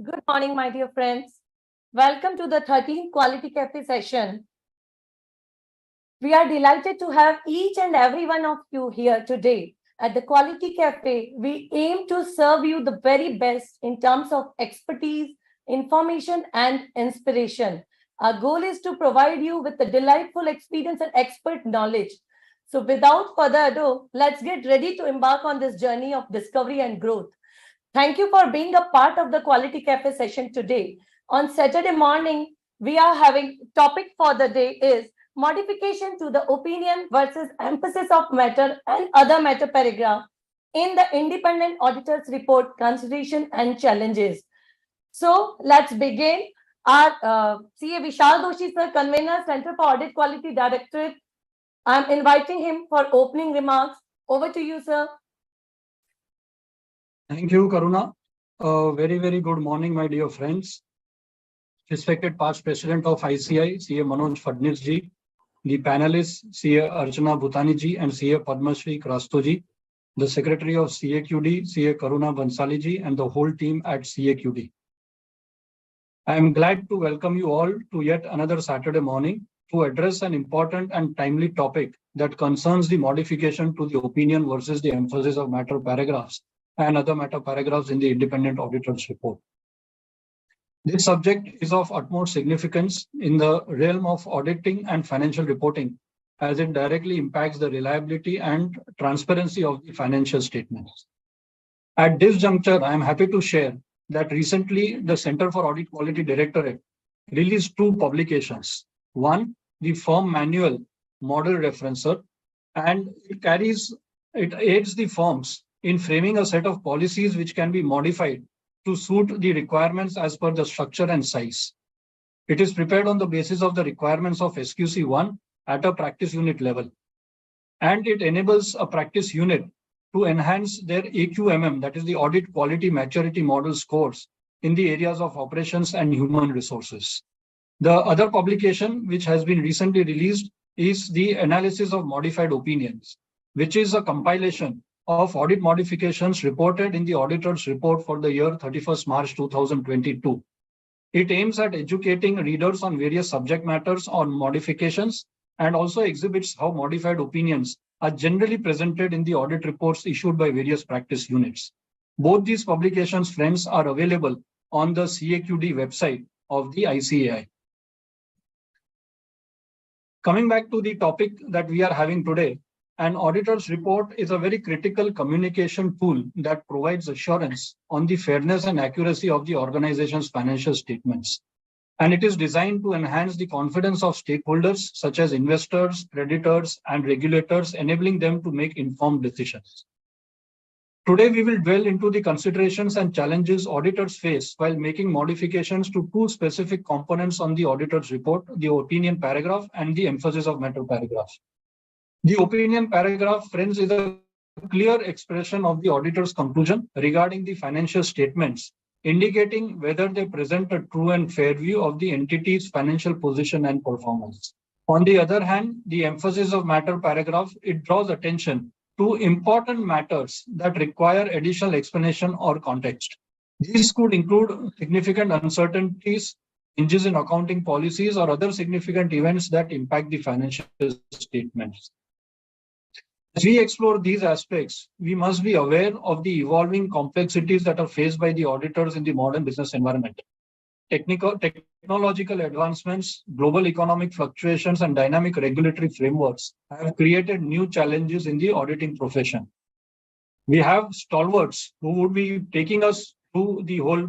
Good morning, my dear friends. Welcome to the 13th Quality Cafe session. We are delighted to have each and every one of you here today. At the Quality Cafe, we aim to serve you the very best in terms of expertise, information, and inspiration. Our goal is to provide you with a delightful experience and expert knowledge. So, without further ado, let's get ready to embark on this journey of discovery and growth. Thank you for being a part of the Quality Cafe session today. On Saturday morning, we are having topic for the day is modification to the opinion versus emphasis of matter and other matter paragraph in the independent auditor's report consideration and challenges. So let's begin. Our CA Vishal Doshi sir, convener, Center for Audit Quality Directorate. I'm inviting him for opening remarks. Over to you, sir. Thank you, Karuna. Very good morning, my dear friends. Respected past President of ICI, CA Manoj Fadnis ji, the panelists, CA Archana Bhutani ji and CA Padmashri Krasto ji, the Secretary of CAQD, CA Karuna Bansali ji, and the whole team at CAQD. I am glad to welcome you all to yet another Saturday morning to address an important and timely topic that concerns the modification to the opinion versus the emphasis of matter paragraphs and other matter paragraphs in the independent auditor's report. This subject is of utmost significance in the realm of auditing and financial reporting, as it directly impacts the reliability and transparency of the financial statements. At this juncture, I am happy to share that recently the Center for Audit Quality Directorate released two publications. One, the firm manual model referencer, and it aids the firms in framing a set of policies which can be modified to suit the requirements as per the structure and size. It is prepared on the basis of the requirements of SQC1 at a practice unit level. And it enables a practice unit to enhance their AQMM, that is the Audit Quality Maturity Model scores, in the areas of operations and human resources. The other publication, which has been recently released, is the Analysis of Modified Opinions, which is a compilation of audit modifications reported in the auditor's report for the year 31st March 2022. It aims at educating readers on various subject matters on modifications and also exhibits how modified opinions are generally presented in the audit reports issued by various practice units. Both these publications, friends, are available on the CAQD website of the ICAI. Coming back to the topic that we are having today, an auditor's report is a very critical communication tool that provides assurance on the fairness and accuracy of the organization's financial statements. And it is designed to enhance the confidence of stakeholders such as investors, creditors, and regulators, enabling them to make informed decisions. Today, we will dwell into the considerations and challenges auditors face while making modifications to two specific components on the auditor's report, the opinion paragraph and the emphasis of matter paragraph. The opinion paragraph, friends, is a clear expression of the auditor's conclusion regarding the financial statements, indicating whether they present a true and fair view of the entity's financial position and performance. On the other hand, the emphasis of matter paragraph, it draws attention to important matters that require additional explanation or context. These could include significant uncertainties, changes in accounting policies, or other significant events that impact the financial statements. As we explore these aspects, we must be aware of the evolving complexities that are faced by the auditors in the modern business environment. Technological advancements, global economic fluctuations, and dynamic regulatory frameworks have created new challenges in the auditing profession. We have stalwarts who would be taking us through the whole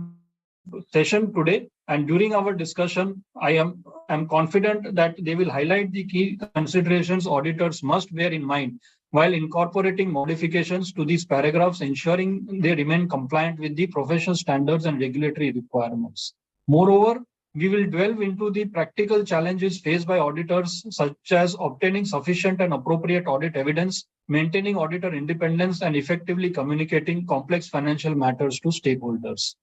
session today, and during our discussion, I am confident that they will highlight the key considerations auditors must bear in mind while incorporating modifications to these paragraphs, ensuring they remain compliant with the professional standards and regulatory requirements. Moreover, we will delve into the practical challenges faced by auditors, such as obtaining sufficient and appropriate audit evidence, maintaining auditor independence, and effectively communicating complex financial matters to stakeholders.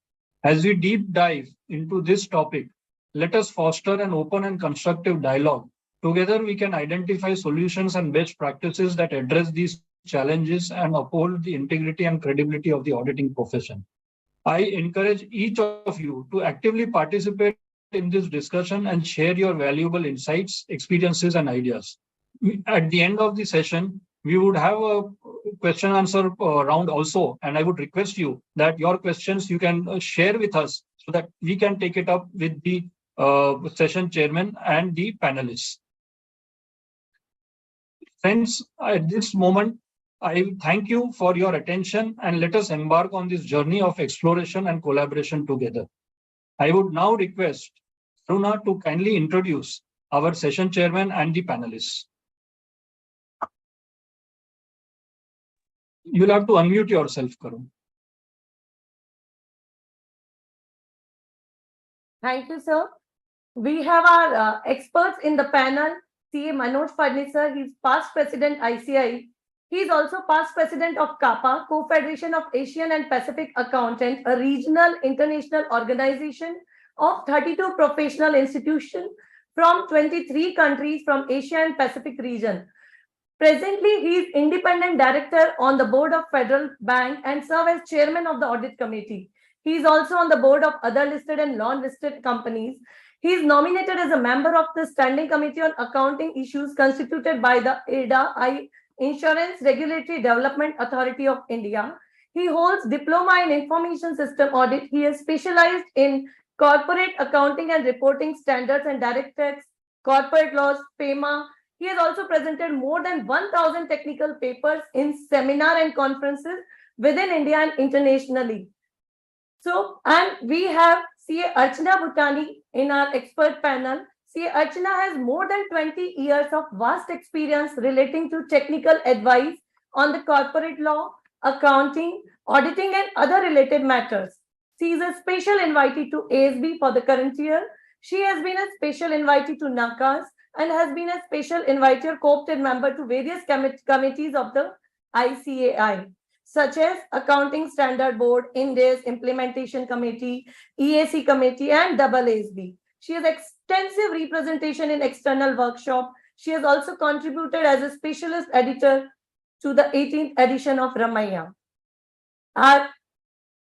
As we deep dive into this topic, let us foster an open and constructive dialogue. Together, we can identify solutions and best practices that address these challenges and uphold the integrity and credibility of the auditing profession. I encourage each of you to actively participate in this discussion and share your valuable insights, experiences, and ideas. At the end of the session, we would have a question answer round also, and I would request you that your questions you can share with us so that we can take it up with the session chairman and the panelists. Friends, at this moment, I thank you for your attention and let us embark on this journey of exploration and collaboration together. I would now request Karuna to kindly introduce our session chairman and the panelists. You'll have to unmute yourself, Karuna. Thank you, sir. We have our experts in the panel, CA Manoj Fadnisar. He's past president ICI. He is also past president of CAPA, Co-Federation of Asian and Pacific Accountants, a regional international organization of 32 professional institutions from 23 countries from Asia and Pacific region. Presently, he is independent director on the board of Federal Bank and serve as chairman of the audit committee. He is also on the board of other listed and non-listed companies. He is nominated as a member of the Standing Committee on Accounting Issues constituted by the IRDA, Insurance Regulatory Development Authority of India. He holds diploma in Information System Audit. He is specialized in corporate accounting and reporting standards and direct tax, corporate laws, FEMA. He has also presented more than 1,000 technical papers in seminar and conferences within India and internationally. So, and we have CA Archana Bhutani in our expert panel. CA Archana has more than 20 years of vast experience relating to technical advice on the corporate law, accounting, auditing, and other related matters. She is a special invitee to ASB for the current year. She has been a special invitee to NACAS and has been a special invitee or co-opted member to various committees of the ICAI, such as Accounting Standard Board, Indies Implementation Committee, EAC Committee, and AASB. She has extensive representation in external workshop. She has also contributed as a specialist editor to the 18th edition of Ramaya. Our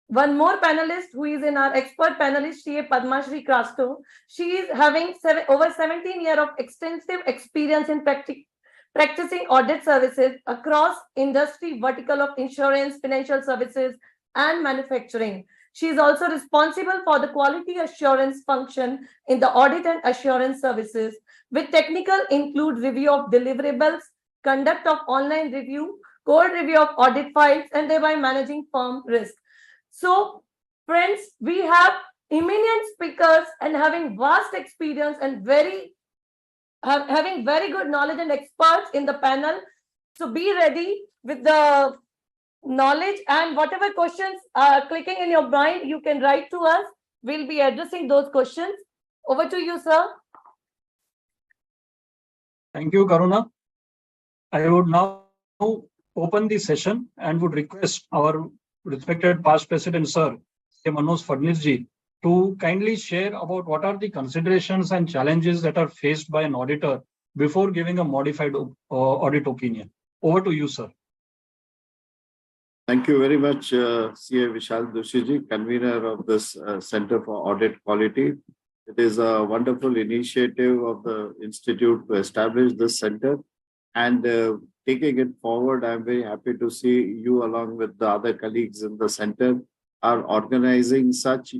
one more panelist who is in our expert panelist, she is Padma Shri Krasto. She is having over 17 years of extensive experience in practicing audit services across industry vertical of insurance, financial services, and manufacturing. She is also responsible for the quality assurance function in the audit and assurance services, with technical include review of deliverables, conduct of online review, code review of audit files, and thereby managing firm risk. So, friends, we have eminent speakers and having vast experience and having very good knowledge and experts in the panel. So be ready with the knowledge, and whatever questions are clicking in your mind, you can write to us. We'll be addressing those questions. Over to you, sir. Thank you, Karuna. I would now open the session and would request our respected past president, sir, Manoj Fadnisji, to kindly share about what are the considerations and challenges that are faced by an auditor before giving a modified audit opinion. Over to you, sir. Thank you very much, CA Vishal Doshiji, convener of this Center for Audit Quality. It is a wonderful initiative of the Institute to establish this center. And taking it forward, I'm very happy to see you, along with the other colleagues in the center, are organizing such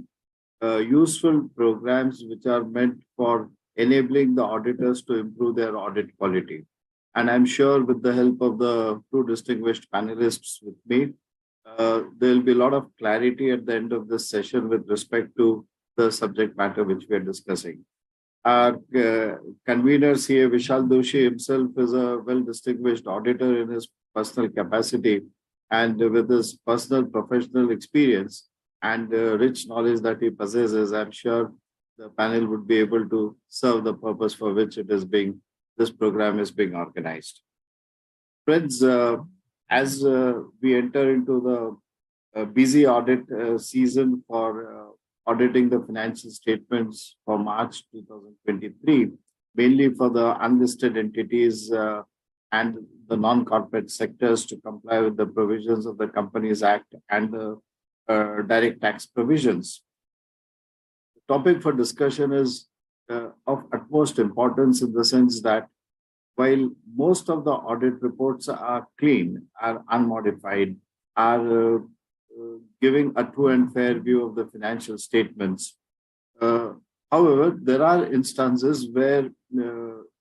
useful programs which are meant for enabling the auditors to improve their audit quality. And I'm sure with the help of the two distinguished panelists with me, there will be a lot of clarity at the end of this session with respect to the subject matter which we are discussing. Our convener, CA Vishal Doshi himself, is a well-distinguished auditor in his personal capacity, and with his personal professional experience and rich knowledge that he possesses, I'm sure the panel would be able to serve the purpose for which this program is being organized. Friends, as we enter into the busy audit season for auditing the financial statements for March 2023, mainly for the unlisted entities and the non-corporate sectors to comply with the provisions of the Companies Act and the direct tax provisions. The topic for discussion is of utmost importance in the sense that while most of the audit reports are clean, are unmodified, are giving a true and fair view of the financial statements. However, there are instances where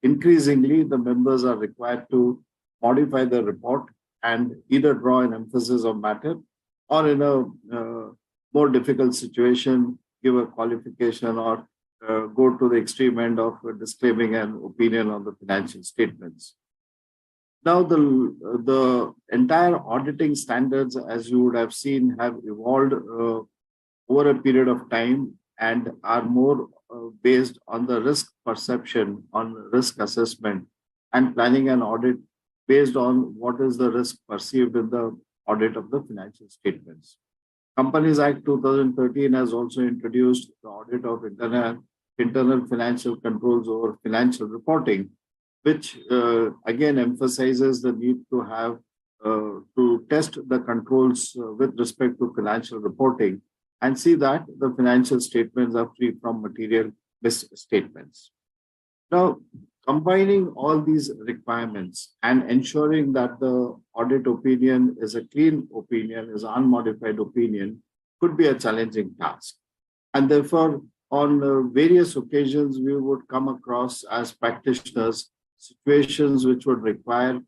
increasingly the members are required to modify the report and either draw an emphasis of matter or in a more difficult situation, give a qualification or go to the extreme end of disclaiming an opinion on the financial statements. Now, the entire auditing standards, as you would have seen, have evolved over a period of time and are more based on the risk perception, on risk assessment, and planning an audit based on what is the risk perceived in the audit of the financial statements. Companies Act 2013 has also introduced the audit of internal financial controls over financial reporting, which again emphasizes the need to have to test the controls with respect to financial reporting and see that the financial statements are free from material misstatements. Now, combining all these requirements and ensuring that the audit opinion is a clean opinion, is an unmodified opinion, could be a challenging task. And therefore, on various occasions, we would come across as practitioners situations which would require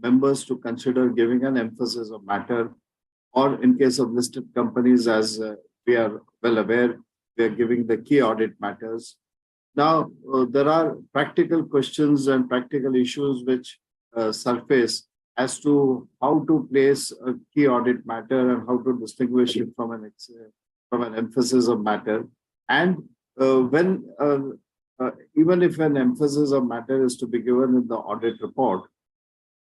members to consider giving an emphasis of matter, or in case of listed companies, as we are well aware, we are giving the key audit matters. Now, there are practical questions and practical issues which surface as to how to place a key audit matter and how to distinguish it from an emphasis of matter. And when even if an emphasis of matter is to be given in the audit report,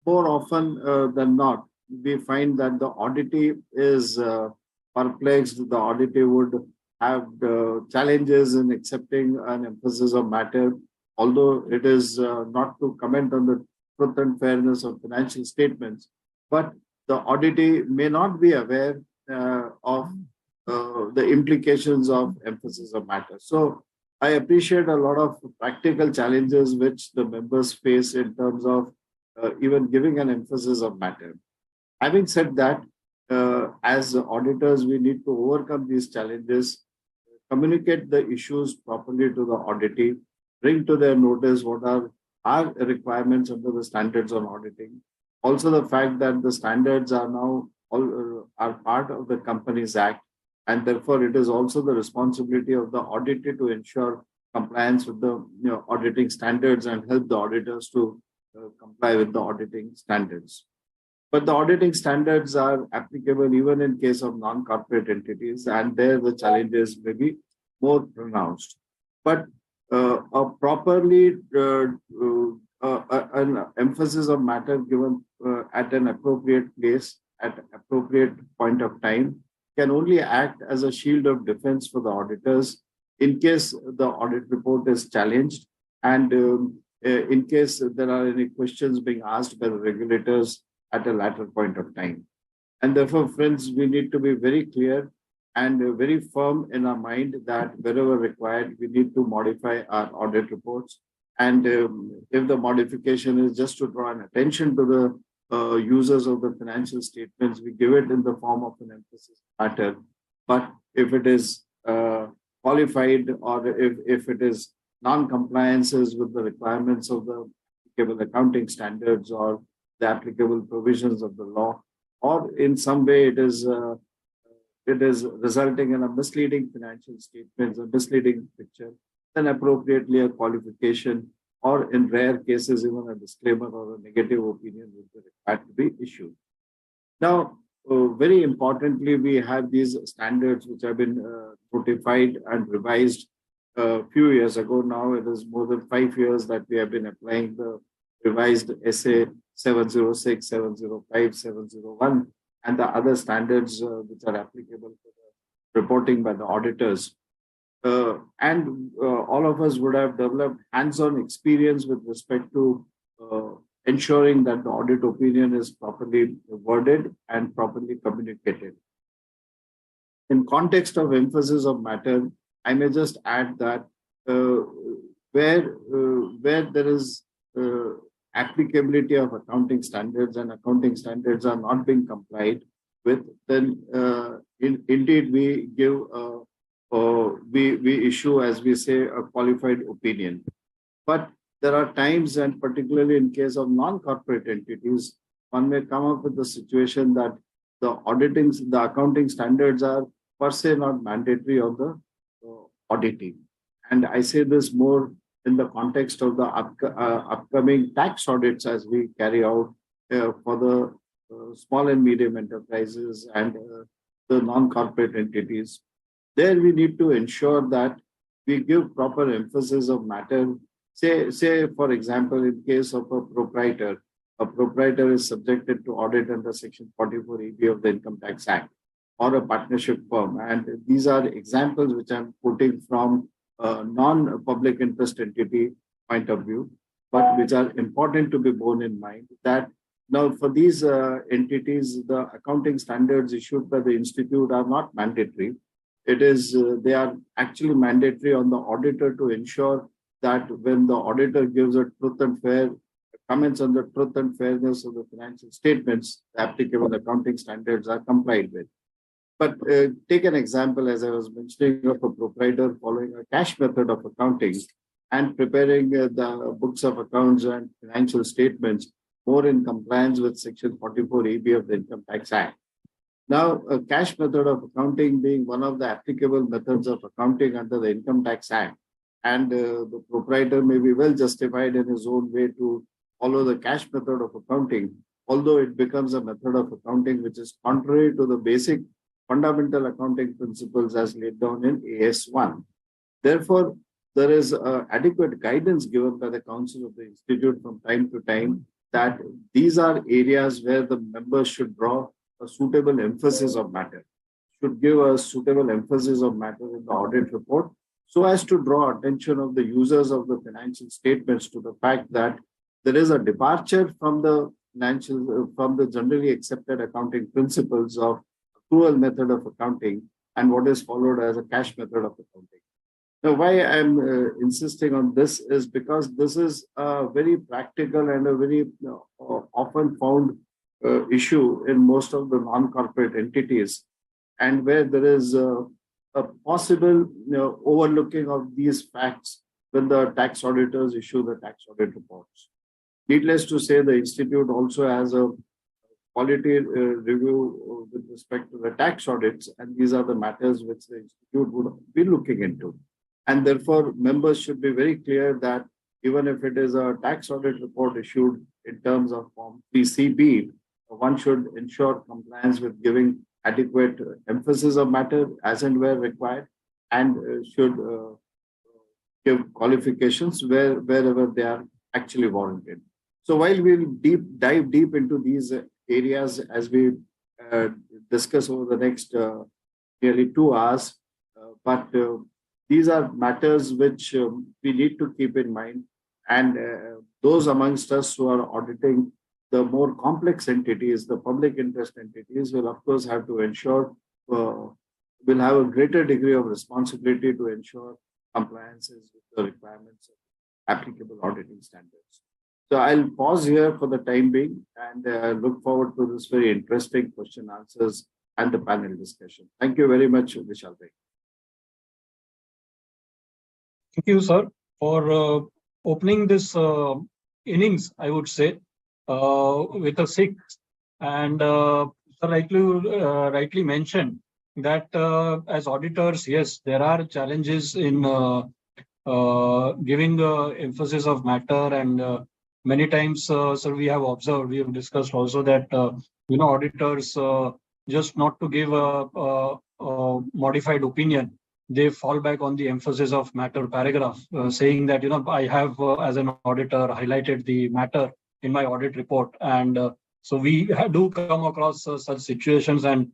more often than not, we find that the auditee is perplexed. The auditee would have challenges in accepting an emphasis of matter, although it is not to comment on the truth and fairness of financial statements, but the auditee may not be aware of the implications of emphasis of matter. So I appreciate a lot of practical challenges which the members face in terms of even giving an emphasis of matter. Having said that, as auditors, we need to overcome these challenges, communicate the issues properly to the auditee, bring to their notice what are our requirements under the standards on auditing. Also, the fact that the standards are now are part of the Companies Act, and therefore it is also the responsibility of the auditor to ensure compliance with the auditing standards and help the auditors to comply with the auditing standards. But the auditing standards are applicable even in case of non-corporate entities, and there the challenges may be more pronounced. But a properly an emphasis of matter given at an appropriate place at appropriate point of time can only act as a shield of defense for the auditors in case the audit report is challenged and in case there are any questions being asked by the regulators at a later point of time. And therefore, friends, we need to be very clear and very firm in our mind that wherever required, we need to modify our audit reports. And if the modification is just to draw an attention to the users of the financial statements, we give it in the form of an emphasis matter. But if it is qualified or if it is non-compliances with the requirements of the applicable accounting standards or the applicable provisions of the law, or in some way it is resulting in a misleading financial statements, a misleading picture, then appropriately a qualification, or in rare cases, even a disclaimer or a negative opinion would be required to be issued. Now, very importantly, we have these standards which have been notified and revised a few years ago. Now it is more than 5 years that we have been applying the revised SA 706, 705, 701, and the other standards which are applicable for the reporting by the auditors. And all of us would have developed hands-on experience with respect to ensuring that the audit opinion is properly worded and properly communicated. in context of emphasis of matter, I may just add that where there is applicability of accounting standards and accounting standards are not being complied with, then indeed we give we issue, as we say, a qualified opinion. But there are times, and particularly in case of non-corporate entities, one may come up with the situation that the accounting standards are per se not mandatory of the auditing. And I say this more in the context of the upcoming tax audits as we carry out for the small and medium enterprises and the non-corporate entities. There we need to ensure that we give proper emphasis of matter. Say for example, in case of a proprietor is subjected to audit under Section 44EB of the Income Tax Act, or a partnership firm. And these are examples which I'm putting from a non-public interest entity point of view, but which are important to be borne in mind that now for these entities, the accounting standards issued by the institute are not mandatory. It is, they are actually mandatory on the auditor to ensure that when the auditor gives a truth and fair comments on the truth and fairness of the financial statements, the applicable accounting standards are complied with. But take an example, as I was mentioning, of a proprietor following a cash method of accounting and preparing the books of accounts and financial statements more in compliance with Section 44EB of the Income Tax Act. Now, a cash method of accounting being one of the applicable methods of accounting under the Income Tax Act, and the proprietor may be well justified in his own way to follow the cash method of accounting, although it becomes a method of accounting which is contrary to the basic fundamental accounting principles as laid down in AS1. Therefore, there is adequate guidance given by the Council of the Institute from time to time that these are areas where the members should draw a suitable emphasis of matter, should give a suitable emphasis of matter in the audit report, so as to draw attention of the users of the financial statements to the fact that there is a departure from the generally accepted accounting principles of accrual method of accounting and what is followed as a cash method of accounting. Now, why I'm insisting on this is because this is a very practical and a very often found issue in most of the non-corporate entities, and where there is a possible overlooking of these facts when the tax auditors issue the tax audit reports. Needless to say, the Institute also has a quality review with respect to the tax audits, and these are the matters which the Institute would be looking into. And therefore, members should be very clear that even if it is a tax audit report issued in terms of Form 3CB, one should ensure compliance with giving adequate emphasis of matter as and where required, and should give qualifications wherever they are actually warranted. So while we'll dive deep into these areas as we discuss over the next nearly 2 hours, but these are matters which we need to keep in mind, and those amongst us who are auditing the more complex entities, the public interest entities, will of course have to ensure, will have a greater degree of responsibility to ensure compliances with the requirements of applicable auditing standards. So I'll pause here for the time being and look forward to this very interesting question answers and the panel discussion. Thank you very much, Vishal Bhai. Thank you, sir, for opening this innings, I would say, with a 6. And sir rightly mentioned that as auditors, yes, there are challenges in giving the emphasis of matter, and many times, sir, we have observed, we have discussed also that auditors just not to give a modified opinion, they fall back on the emphasis of matter paragraph, saying that I have as an auditor highlighted the matter in my audit report, and so we do come across such situations, and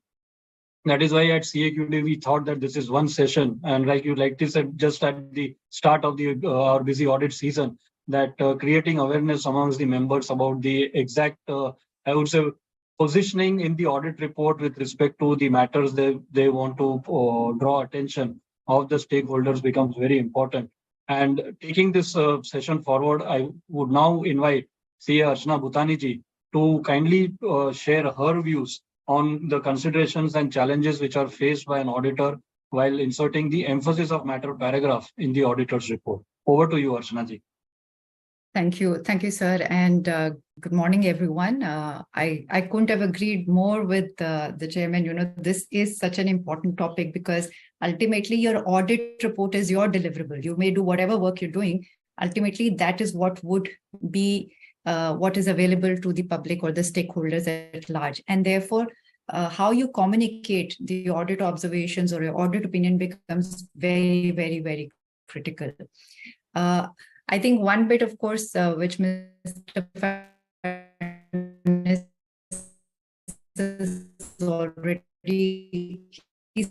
that is why at CAQD we thought that this is one session, and like you said just at the start of the our busy audit season, that creating awareness amongst the members about the exact I would say positioning in the audit report with respect to the matters they want to draw attention of the stakeholders becomes very important. And taking this session forward, I would now invite CA Archana Bhutani ji to kindly share her views on the considerations and challenges which are faced by an auditor while inserting the emphasis of matter paragraph in the auditor's report. Over to you, Archana ji. Thank you, sir, and good morning, everyone. I couldn't have agreed more with the chairman. You know, this is such an important topic because ultimately your audit report is your deliverable. You may do whatever work you're doing. Ultimately, that is what would be what is available to the public or the stakeholders at large, and therefore, how you communicate the audit observations or your audit opinion becomes very, very, very critical. I think one bit, of course, which Mr. already, he's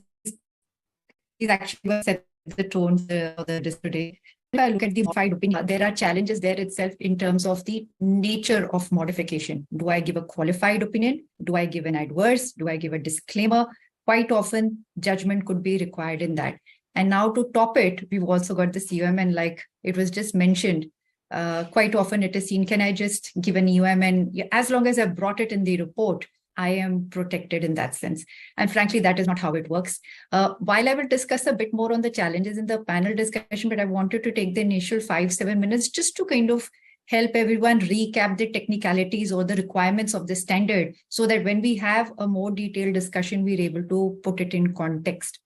actually set the tone for the today. If I look at the modified opinion, there are challenges there itself in terms of the nature of modification. Do I give a qualified opinion? Do I give an adverse? Do I give a disclaimer? Quite often, judgment could be required in that. And now to top it, we've also got the CUM, and like it was just mentioned, quite often it is seen, can I just give an EUM, and as long as I've brought it in the report, I am protected in that sense. And frankly, that is not how it works. While I will discuss a bit more on the challenges in the panel discussion, but I wanted to take the initial 5-7 minutes just to kind of help everyone recap the technicalities or the requirements of the standard so that when we have a more detailed discussion, we're able to put it in context.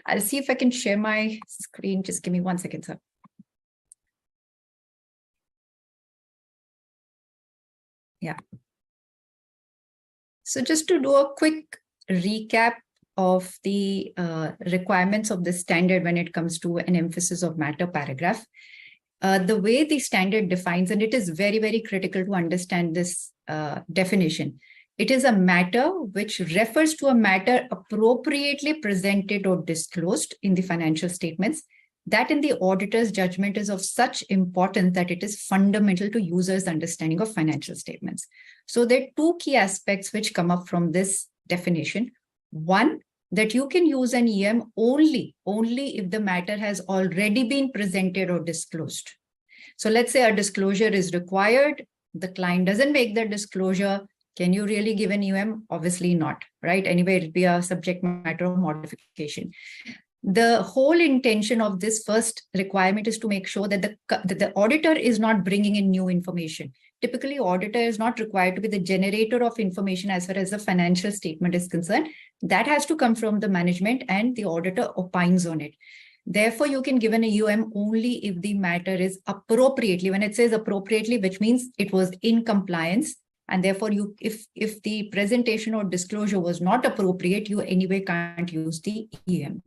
I'll see if I can share my screen. Just give me 1 second, sir. Yeah. So just to do a quick recap of the requirements of the standard when it comes to an emphasis of matter paragraph, the way the standard defines, and it is very, very critical to understand this definition. It is a matter which refers to a matter appropriately presented or disclosed in the financial statements that in the auditor's judgment is of such importance that it is fundamental to users' understanding of financial statements. So there are two key aspects which come up from this definition. One, that you can use an EM only if the matter has already been presented or disclosed. So let's say a disclosure is required, the client doesn't make the disclosure. Can you really give an EM? Obviously not, right? Anyway, it'll be a subject matter of modification. The whole intention of this first requirement is to make sure that the auditor is not bringing in new information. Typically, auditor is not required to be the generator of information as far as the financial statement is concerned. That has to come from the management and the auditor opines on it. Therefore, you can give an EUM only if the matter is appropriately. When it says appropriately, which means it was in compliance. And therefore, if the presentation or disclosure was not appropriate, you anyway can't use the EM.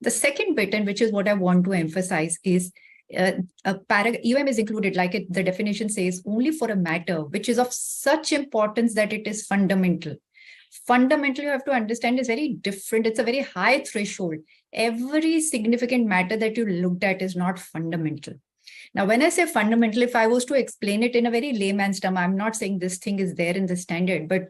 The second bit, and which is what I want to emphasize, is EUM is included, like the definition says, only for a matter which is of such importance that it is fundamental. Fundamental, you have to understand, is very different. It's a very high threshold. Every significant matter that you looked at is not fundamental. Now, when I say fundamental, if I was to explain it in a very layman's term, I'm not saying this thing is there in the standard, but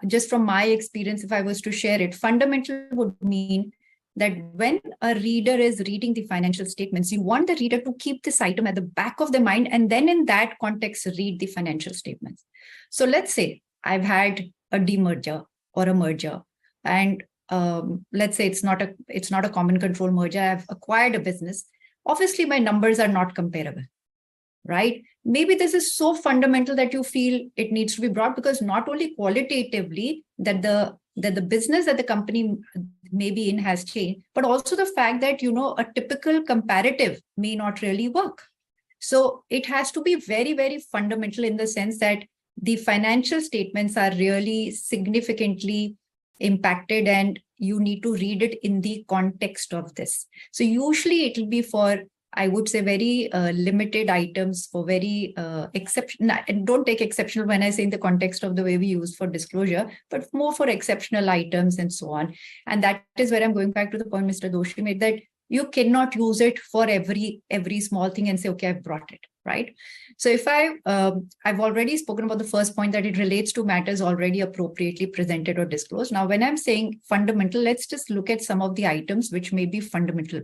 just from my experience, if I was to share it, fundamental would mean that when a reader is reading the financial statements, you want the reader to keep this item at the back of their mind, and then in that context, read the financial statements. So let's say I've had a demerger or a merger, and let's say it's not a common control merger. I've acquired a business. Obviously, my numbers are not comparable, right? Maybe this is so fundamental that you feel it needs to be brought, because not only qualitatively that the business that the company may be in has changed, but also the fact that, you know, a typical comparative may not really work. So it has to be very, very fundamental in the sense that the financial statements are really significantly impacted and you need to read it in the context of this. So usually it will be for, I would say, very limited items, for very exceptional, and don't take exceptional when I say in the context of the way we use for disclosure, but more for exceptional items and so on. And that is where I'm going back to the point Mr. Doshi made, that you cannot use it for every small thing and say, okay, I've brought it. right? So if I've already spoken about the first point that it relates to matters already appropriately presented or disclosed. Now, when I'm saying fundamental, let's just look at some of the items which may be fundamental.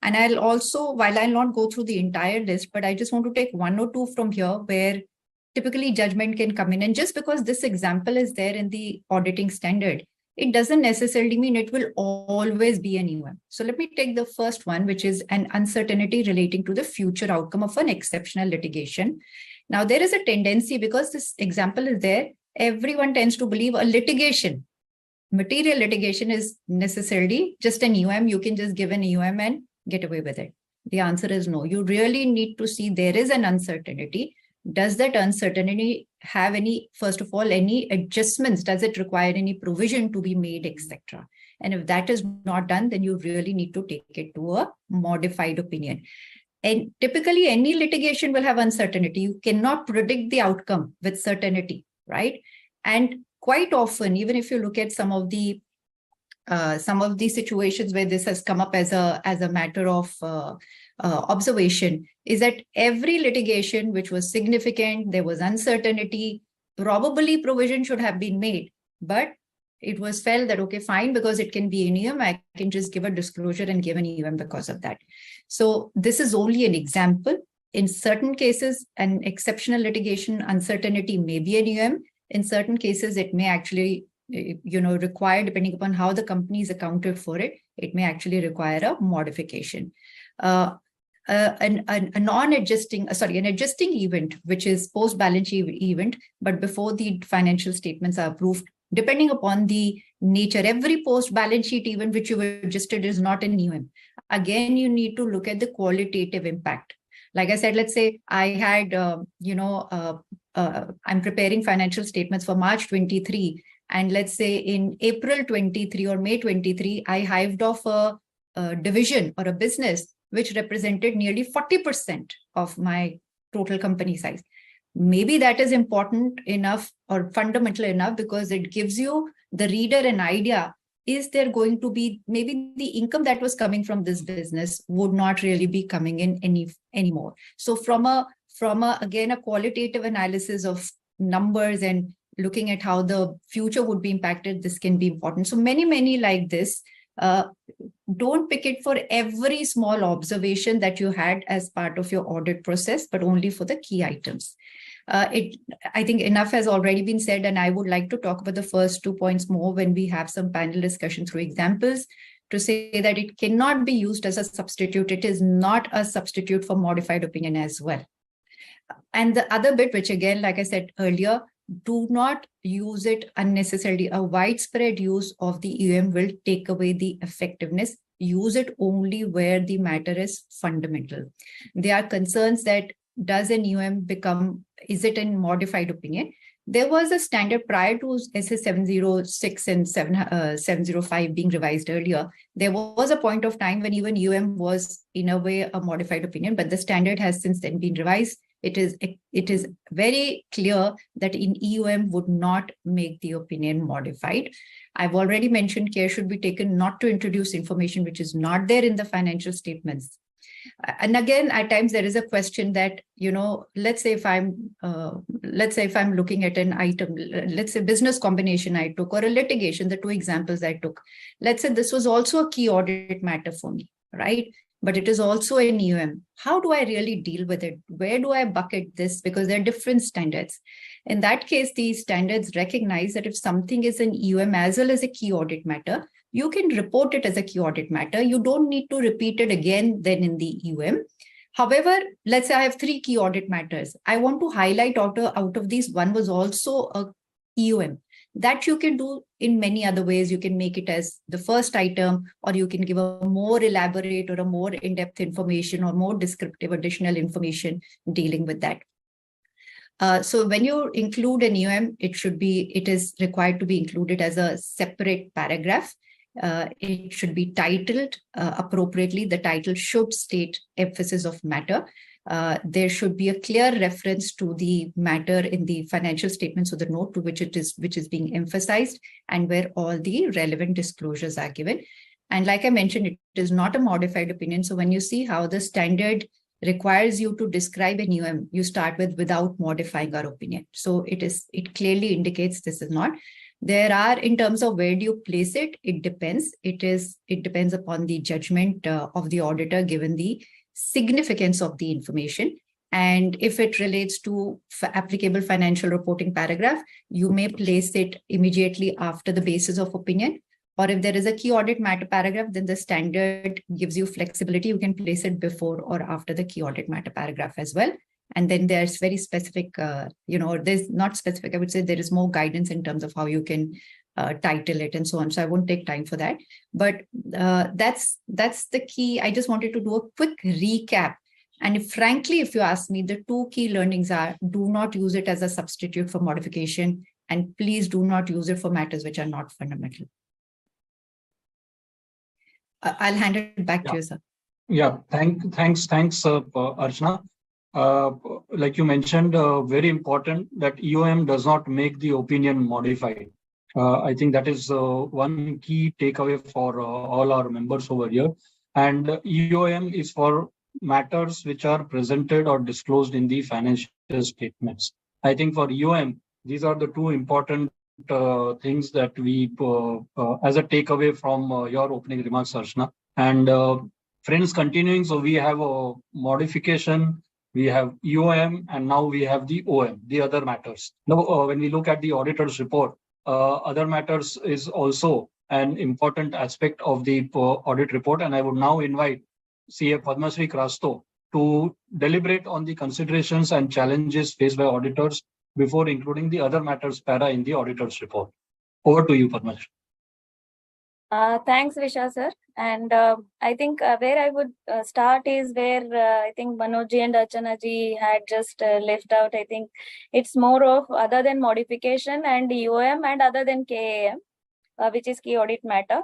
And I'll also, while I'll not go through the entire list, but I just want to take one or two from here where typically judgment can come in. And just because this example is there in the auditing standard, it doesn't necessarily mean it will always be an EUM. So let me take the first one, which is an uncertainty relating to the future outcome of an exceptional litigation. Now, there is a tendency, because this example is there, everyone tends to believe a litigation, material litigation, is necessarily just an EUM. You can just give an EUM and get away with it. The answer is no. You really need to see there is an uncertainty. Does that uncertainty have any, first of all, any adjustments? Does it require any provision to be made, etc.? And if that is not done, then you really need to take it to a modified opinion. And typically, any litigation will have uncertainty. You cannot predict the outcome with certainty, right? And quite often, even if you look at some of the situations where this has come up as a matter of observation, is that every litigation which was significant, there was uncertainty, probably provision should have been made, but it was felt that, okay, fine, because it can be an EUM, I can just give a disclosure and give an EUM because of that. So this is only an example. In certain cases, an exceptional litigation uncertainty may be an EUM. In certain cases, it may actually require, depending upon how the company is accounted for it, it may actually require a modification. An adjusting event, which is post-balance sheet event, but before the financial statements are approved, depending upon the nature, every post-balance sheet event which you adjusted is not an EUM. Again, you need to look at the qualitative impact. Like I said, let's say I had, I'm preparing financial statements for March 23, and let's say in April 23 or May 23, I hived off a division or a business which represented nearly 40% of my total company size. Maybe that is important enough or fundamental enough because it gives you, the reader, an idea. Is there going to be, maybe the income that was coming from this business would not really be coming in anymore. So from a again, a qualitative analysis of numbers and looking at how the future would be impacted, this can be important. So many like this. Don't pick it for every small observation that you had as part of your audit process, but only for the key items. I think enough has already been said, and I would like to talk about the first 2 points more when we have some panel discussion through examples, to say that it cannot be used as a substitute. It is not a substitute for modified opinion as well. And the other bit, which again, like I said earlier, do not use it unnecessarily. A widespread use of the EUM will take away the effectiveness. Use it only where the matter is fundamental. There are concerns that does an EUM become, is it a modified opinion? There was a standard prior to SS 706 and 705 being revised earlier. There was a point of time when even EUM was in a way a modified opinion, but the standard has since then been revised. It is very clear that in EUM would not make the opinion modified. I've already mentioned care should be taken not to introduce information which is not there in the financial statements. And again, at times there is a question that, let's say if I'm looking at an item, let's say business combination I took or a litigation, the two examples I took, let's say this was also a key audit matter for me, right? But it is also an EUM. How do I really deal with it? Where do I bucket this? Because there are different standards. In that case, these standards recognize that if something is an EUM as well as a key audit matter, you can report it as a key audit matter. You don't need to repeat it again then in the EUM. However, let's say I have 3 key audit matters. I want to highlight out of these, one was also a EUM. That you can do in many other ways. You can make it as the first item, or you can give a more elaborate or a more in-depth information or more descriptive additional information dealing with that. So when you include an EUM, it is required to be included as a separate paragraph. It should be titled appropriately. The title should state emphasis of matter. There should be a clear reference to the matter in the financial statements or the note to which is being emphasized, and where all the relevant disclosures are given. And like I mentioned, it is not a modified opinion. So when you see how the standard requires you to describe an EOM, you start with without modifying our opinion. So it clearly indicates this is not. There are, in terms of where do you place it, it depends. It depends upon the judgment of the auditor given the significance of the information. And if it relates to applicable financial reporting paragraph, you may place it immediately after the basis of opinion. Or if there is a key audit matter paragraph, then the standard gives you flexibility. You can place it before or after the key audit matter paragraph as well. And then there's very specific, there's not specific, I would say there is more guidance in terms of how you can title it and so on. So I won't take time for that. But that's the key. I just wanted to do a quick recap. And frankly, if you ask me, the two key learnings are: do not use it as a substitute for modification, and please do not use it for matters which are not fundamental. I'll hand it back to you, sir. Yeah, thanks, Archana. Like you mentioned, very important that EOM does not make the opinion modified. I think that is one key takeaway for all our members over here. And EOM is for matters which are presented or disclosed in the financial statements. I think for EOM, these are the two important things that we, as a takeaway from your opening remarks, Archana. And friends, continuing, so we have a modification, we have EOM, and now we have the OM, the other matters. Now, when we look at the auditor's report, other matters is also an important aspect of the audit report. And I would now invite CA Padmasree Krasto to deliberate on the considerations and challenges faced by auditors before including the other matters para in the auditor's report. Over to you, Padmasree. Thanks, Vishal sir. And I think where I would start is where I think Manojji and Archana ji had just left out. I think it's more of other than modification and EOM and other than KAM, which is key audit matter.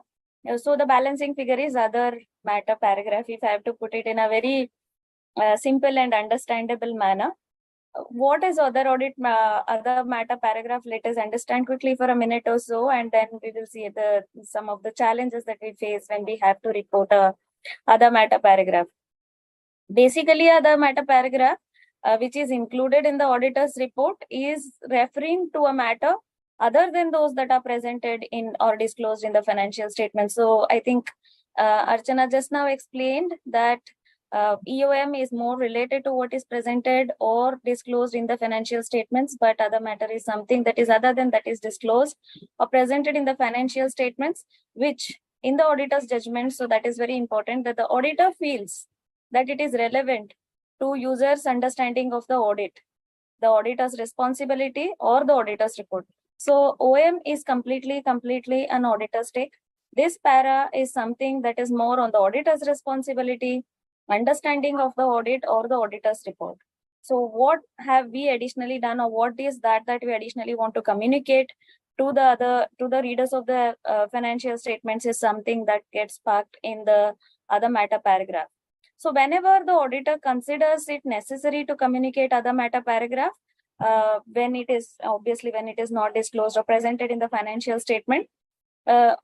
So the balancing figure is other matter paragraph, if I have to put it in a very simple and understandable manner. What is other matter paragraph? Let us understand quickly for a minute or so, and then we will see some of the challenges that we face when we have to report a other matter paragraph. Basically, other matter paragraph, which is included in the auditor's report, is referring to a matter other than those that are presented in or disclosed in the financial statement. So I think Archana just now explained that EOM is more related to what is presented or disclosed in the financial statements, but other matter is something that is other than that is disclosed or presented in the financial statements, which in the auditor's judgment, so that is very important, that the auditor feels that it is relevant to users' understanding of the audit, the auditor's responsibility or the auditor's report. So OM is completely an auditor's take. This para is something that is more on the auditor's responsibility, understanding of the audit or the auditor's report. So what have we additionally done, or what is that we additionally want to communicate to the readers of the financial statements is something that gets parked in the other matter paragraph. So whenever the auditor considers it necessary to communicate other matter paragraph, when it is not disclosed or presented in the financial statement,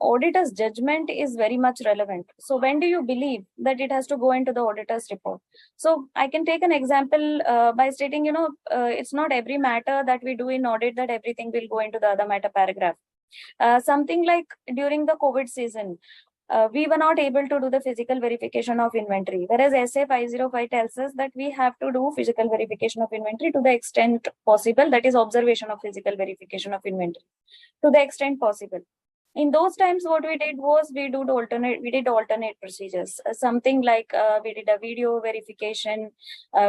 auditor's judgment is very much relevant. So when do you believe that it has to go into the auditor's report? So I can take an example by stating, it's not every matter that we do in audit that everything will go into the other matter paragraph. Something like during the COVID season, we were not able to do the physical verification of inventory, whereas SA 505 tells us that we have to do physical verification of inventory to the extent possible, that is observation of physical verification of inventory to the extent possible. In those times, what we did was we did alternate procedures. Something like we did a video verification.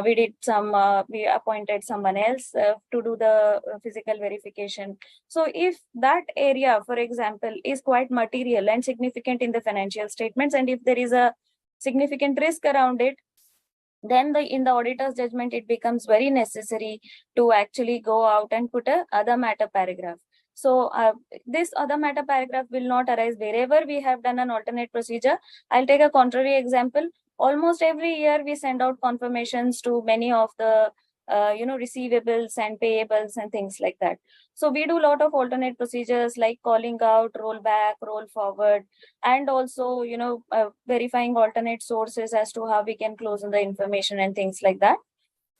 We appointed someone else to do the physical verification. So if that area, for example, is quite material and significant in the financial statements, and if there is a significant risk around it, then in the auditor's judgment, it becomes very necessary to actually go out and put a other matter paragraph. So this other matter paragraph will not arise wherever we have done an alternate procedure. I'll take a contrary example. Almost every year we send out confirmations to many of the receivables and payables and things like that. So we do a lot of alternate procedures like calling out, roll back, roll forward, and also, verifying alternate sources as to how we can close on the information and things like that.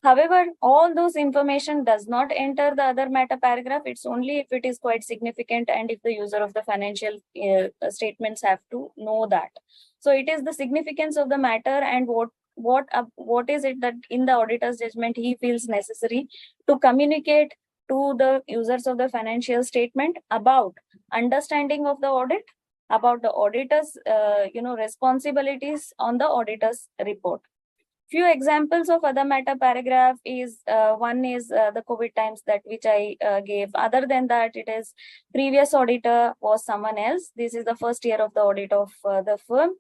However, all those information does not enter the other meta paragraph. It's only if it is quite significant and if the user of the financial statements have to know that. So it is the significance of the matter and what is it that in the auditor's judgment he feels necessary to communicate to the users of the financial statement about understanding of the audit, about the auditor's responsibilities on the auditor's report. Few examples of other meta paragraph is one is the COVID times that which I gave. Other than that, it is previous auditor was someone else. This is the first year of the audit of the firm.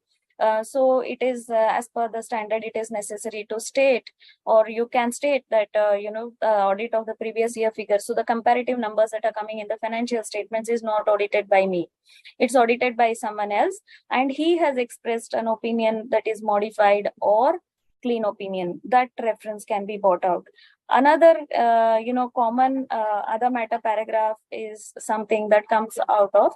So it is as per the standard, it is necessary to state, or you can state that, the audit of the previous year figures. So the comparative numbers that are coming in the financial statements is not audited by me. It's audited by someone else. And he has expressed an opinion that is modified or clean opinion. That reference can be brought out. Another, common other meta paragraph is something that comes out of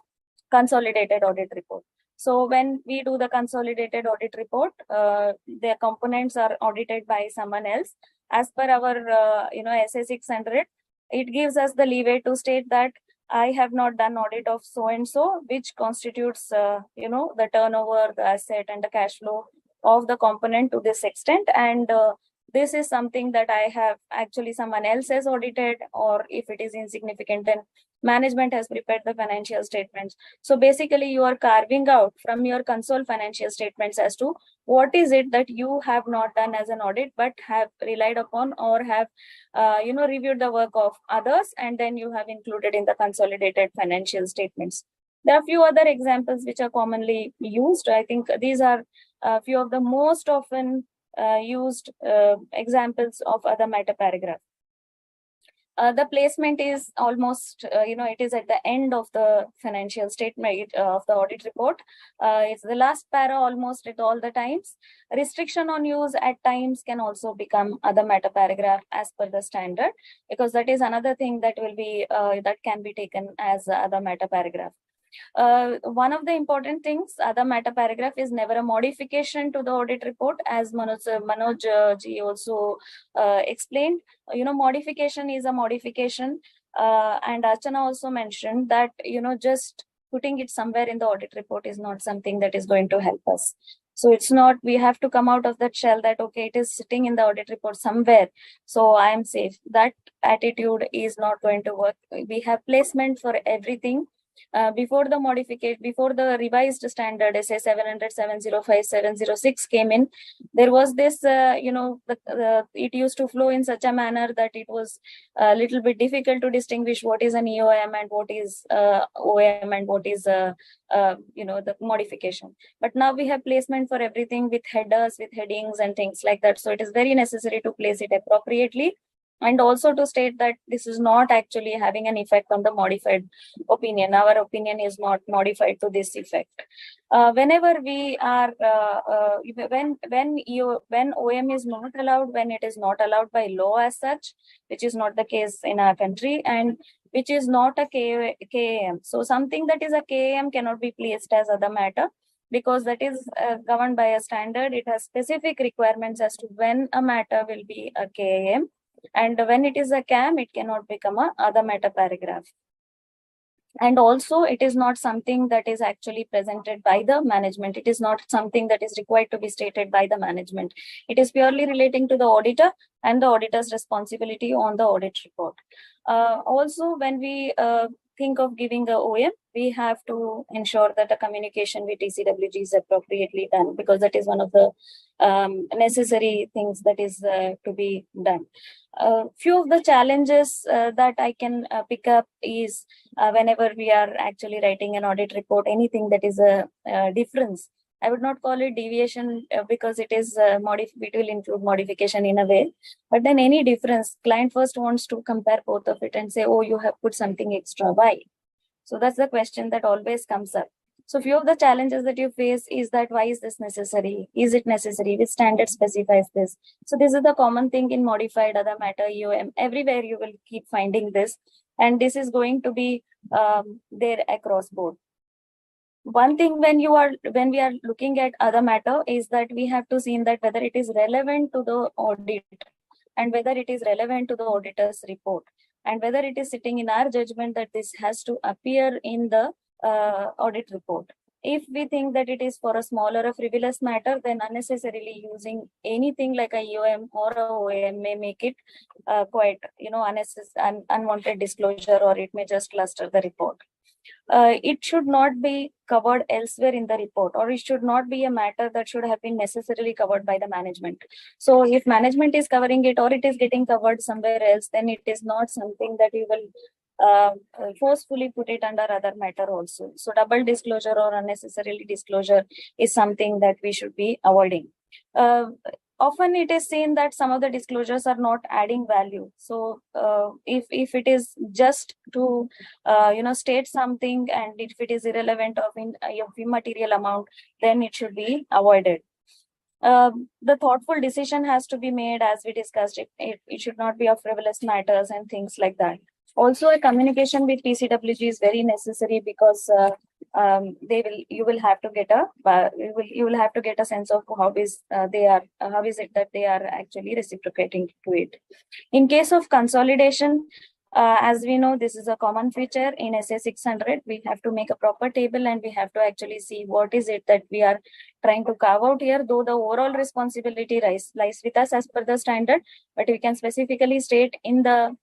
consolidated audit report. So when we do the consolidated audit report, their components are audited by someone else. As per our, SA 600, it gives us the leeway to state that I have not done audit of so and so, which constitutes, the turnover, the asset, and the cash flow of the component to this extent. And this is something that I have actually someone else has audited, or if it is insignificant, then management has prepared the financial statements. So basically you are carving out from your console financial statements as to what is it that you have not done as an audit, but have relied upon or have, reviewed the work of others, and then you have included in the consolidated financial statements. There are a few other examples which are commonly used. I think these are a few of the most often used examples of other meta paragraph. The placement is almost, it is at the end of the financial statement of the audit report. It's the last para almost at all the times. Restriction on use at times can also become other meta paragraph as per the standard, because that is another thing that will be, that can be taken as other meta paragraph. One of the important things, other meta paragraph is never a modification to the audit report, as Manoj ji also explained. Modification is a modification, and Archana also mentioned that, just putting it somewhere in the audit report is not something that is going to help us. So it's not, we have to come out of that shell that, okay, it is sitting in the audit report somewhere, so I am safe. That attitude is not going to work. We have placement for everything. Before the modification, before the revised standard SA 700, 705, 706 came in, there was this, it used to flow in such a manner that it was a little bit difficult to distinguish what is an EOM and what is OM and what is, the modification. But now we have placement for everything with headers, with headings and things like that. So it is very necessary to place it appropriately, and also to state that this is not actually having an effect on the modified opinion. Our opinion is not modified to this effect. Whenever we are, when OM is not allowed, when it is not allowed by law as such, which is not the case in our country, and which is not a KAM. So something that is a KAM cannot be placed as other matter, because that is governed by a standard. It has specific requirements as to when a matter will be a KAM. And when it is a CAM, it cannot become a other meta paragraph. And also, it is not something that is actually presented by the management. It is not something that is required to be stated by the management. It is purely relating to the auditor and the auditor's responsibility on the audit report. Also, when we think of giving the OM, we have to ensure that the communication with TCWG is appropriately done, because that is one of the necessary things that is to be done. Few of the challenges that I can pick up is whenever we are actually writing an audit report, anything that is a difference. I would not call it deviation because it is it will include modification in a way. But then any difference, client first wants to compare both of it and say, oh, you have put something extra. Why? So that's the question that always comes up. So few of the challenges that you face is that why is this necessary? Is it necessary? Which standard specifies this? So this is the common thing in modified other matter EOM. Everywhere you will keep finding this, and this is going to be there across board. One thing when we are looking at other matter is that we have to see that whether it is relevant to the audit and whether it is relevant to the auditor's report, and whether it is sitting in our judgment that this has to appear in the audit report. If we think that it is for a smaller or frivolous matter, then unnecessarily using anything like a EOM or a OM may make it quite, unwanted disclosure, or it may just cluster the report. It should not be covered elsewhere in the report, or it should not be a matter that should have been necessarily covered by the management. So if management is covering it or it is getting covered somewhere else, then it is not something that you will forcefully put it under other matter also. So double disclosure or unnecessarily disclosure is something that we should be avoiding. Often it is seen that some of the disclosures are not adding value. So if it is just to state something, and if it is irrelevant of immaterial amount, then it should be avoided. The thoughtful decision has to be made, as we discussed. It should not be of frivolous matters and things like that. Also, a communication with PCWG is very necessary, because you will have to get a sense of how is it that they are actually reciprocating to it. In case of consolidation, as we know, this is a common feature in SA 600. We have to make a proper table, and we have to actually see what is it that we are trying to carve out here, though the overall responsibility lies with us as per the standard, but we can specifically state in the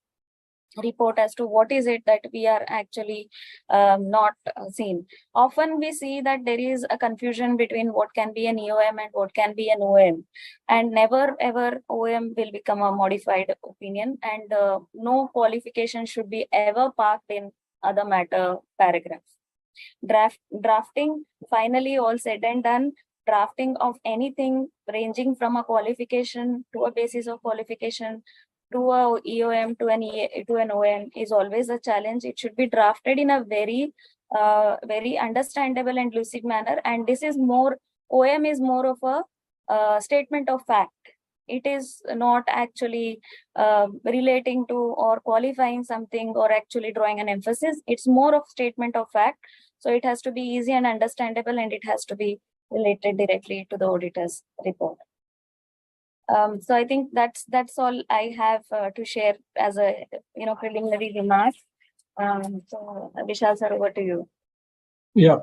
report as to what is it that we are actually not seen. Often we see that there is a confusion between what can be an EOM and what can be an OM, and never ever OM will become a modified opinion, and no qualification should be ever parked in other matter paragraph. Drafting, finally, all said and done, drafting of anything ranging from a qualification to a basis of qualification to a EOM to an OM is always a challenge. It should be drafted in a very understandable and lucid manner. And this is OM is more of a statement of fact. It is not actually relating to or qualifying something or actually drawing an emphasis. It's more of statement of fact. So it has to be easy and understandable, and it has to be related directly to the auditor's report. So I think that's all I have to share as a preliminary remark. So Vishal sir, over to you. Yeah,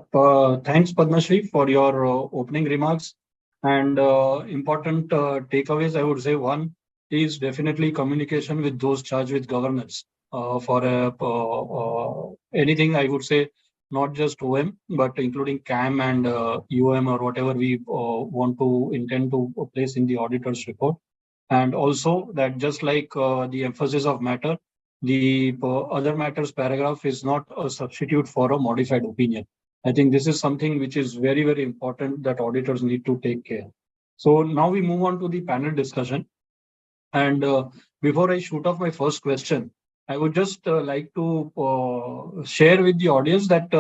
thanks Padma Shri for your opening remarks, and important takeaways. I would say one is definitely communication with those charged with governance for anything. I would say not just OM, but including CAM and UM or whatever we intend to place in the auditor's report. And also that just like the emphasis of matter, the other matters paragraph is not a substitute for a modified opinion. I think this is something which is very, very important that auditors need to take care. So now we move on to the panel discussion. And before I shoot off my first question, I would just like to share with the audience that,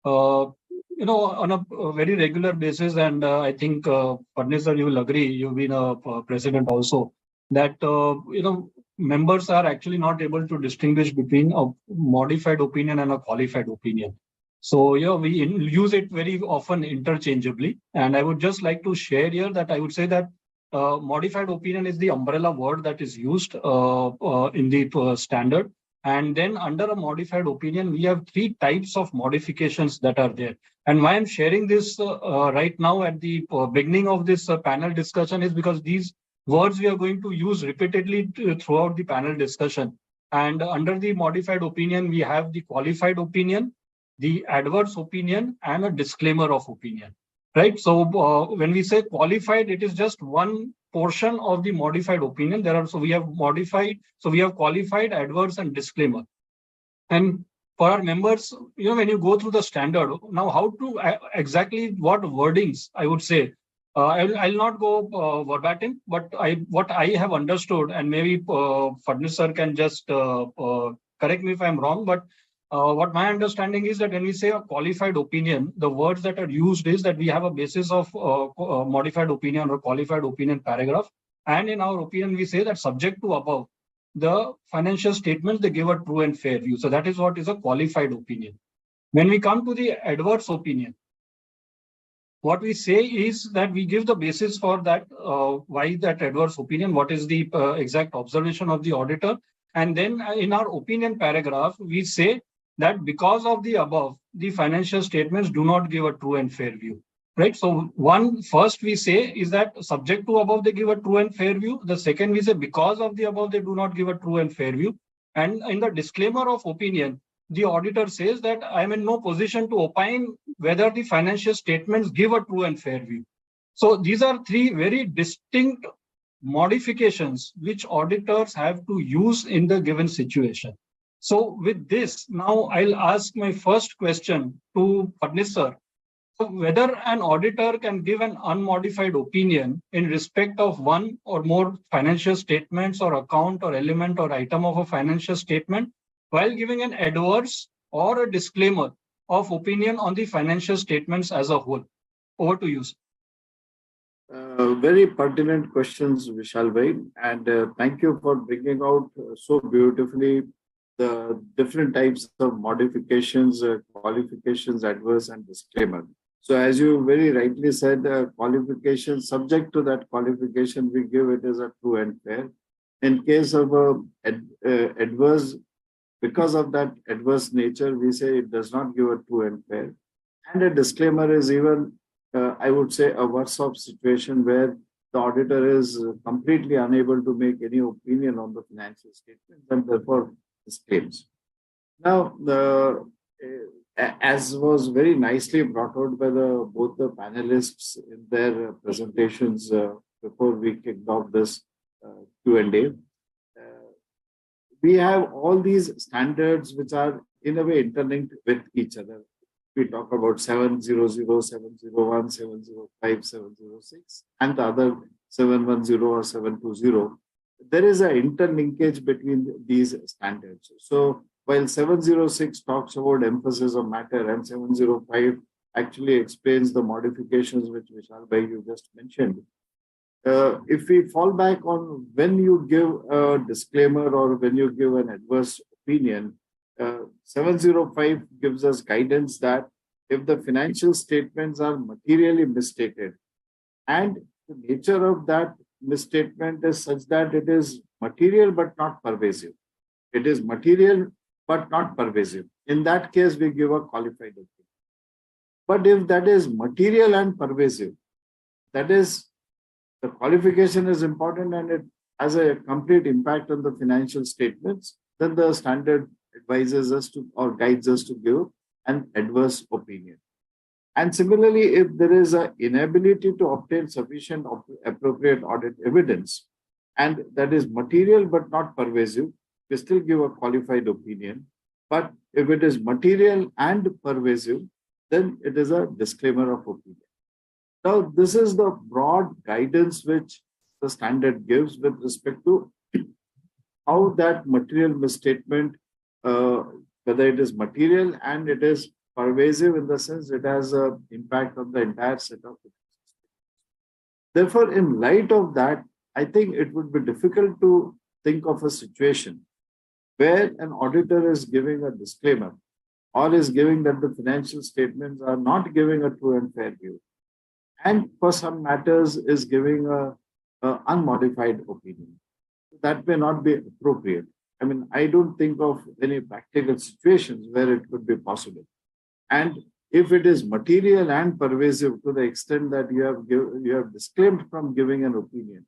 on a very regular basis, and I think, Padma sir, you will agree, you've been a president also, that, members are actually not able to distinguish between a modified opinion and a qualified opinion. So, we use it very often interchangeably. And I would just like to share here that I would say that modified opinion is the umbrella word that is used in the standard. And then under a modified opinion, we have 3 types of modifications that are there. And why I'm sharing this right now at the beginning of this panel discussion is because these words we are going to use repeatedly throughout the panel discussion. And under the modified opinion, we have the qualified opinion, the adverse opinion, and a disclaimer of opinion. Right. So when we say qualified, it is just one portion of the modified opinion. We have qualified, adverse, and disclaimer. And for our members, when you go through the standard, now how to exactly what wordings, I would say, I'll not go verbatim, but what I have understood, and maybe Padma sir can just correct me if I'm wrong, but What my understanding is that when we say a qualified opinion, the words that are used is that we have a basis of modified opinion or qualified opinion paragraph. And in our opinion, we say that subject to above, the financial statements, they give a true and fair view. So that is what is a qualified opinion. When we come to the adverse opinion, what we say is that we give the basis for that, why that adverse opinion, what is the exact observation of the auditor. And then in our opinion paragraph, we say that because of the above, the financial statements do not give a true and fair view. Right. So first we say is that subject to above, they give a true and fair view. The second we say because of the above, they do not give a true and fair view. And in the disclaimer of opinion, the auditor says that I am in no position to opine whether the financial statements give a true and fair view. So these are three very distinct modifications which auditors have to use in the given situation. So with this, now I'll ask my first question to Padnis sir. So whether an auditor can give an unmodified opinion in respect of one or more financial statements or account or element or item of a financial statement while giving an adverse or a disclaimer of opinion on the financial statements as a whole. Over to you, sir. Very pertinent questions, Vishal bhai, and thank you for bringing out so beautifully the different types of modifications, qualifications, adverse, and disclaimer. So as you very rightly said, qualification, subject to that qualification, we give it as a true and fair. In case of adverse, because of that adverse nature, we say it does not give a true and fair. And a disclaimer is even, I would say, a worse-off situation where the auditor is completely unable to make any opinion on the financial statements and therefore disclaims. Now, as was very nicely brought out by both the panelists in their presentations before we kicked off this Q&A, we have all these standards which are in a way interlinked with each other. We talk about 700, 701, 705, 706, and the other 710 or 720. There is an interlinkage between these standards. So while 706 talks about emphasis of matter and 705 actually explains the modifications which Vishal bhai you just mentioned, if we fall back on when you give a disclaimer or when you give an adverse opinion, 705 gives us guidance that if the financial statements are materially misstated and the nature of that misstatement is such that it is material but not pervasive. It is material but not pervasive. In that case, we give a qualified opinion. But if that is material and pervasive, that is, the qualification is important and it has a complete impact on the financial statements, then the standard advises us to or guides us to give an adverse opinion. And similarly, if there is an inability to obtain sufficient appropriate audit evidence, and that is material but not pervasive, we still give a qualified opinion. But if it is material and pervasive, then it is a disclaimer of opinion. Now, this is the broad guidance which the standard gives with respect to how that material misstatement, whether it is material and it is pervasive in the sense it has an impact on the entire set of things. Therefore, in light of that, I think it would be difficult to think of a situation where an auditor is giving a disclaimer or is giving that the financial statements are not giving a true and fair view, and for some matters is giving a unmodified opinion. That may not be appropriate. I mean, I don't think of any practical situations where it could be possible. And if it is material and pervasive to the extent that you have disclaimed from giving an opinion,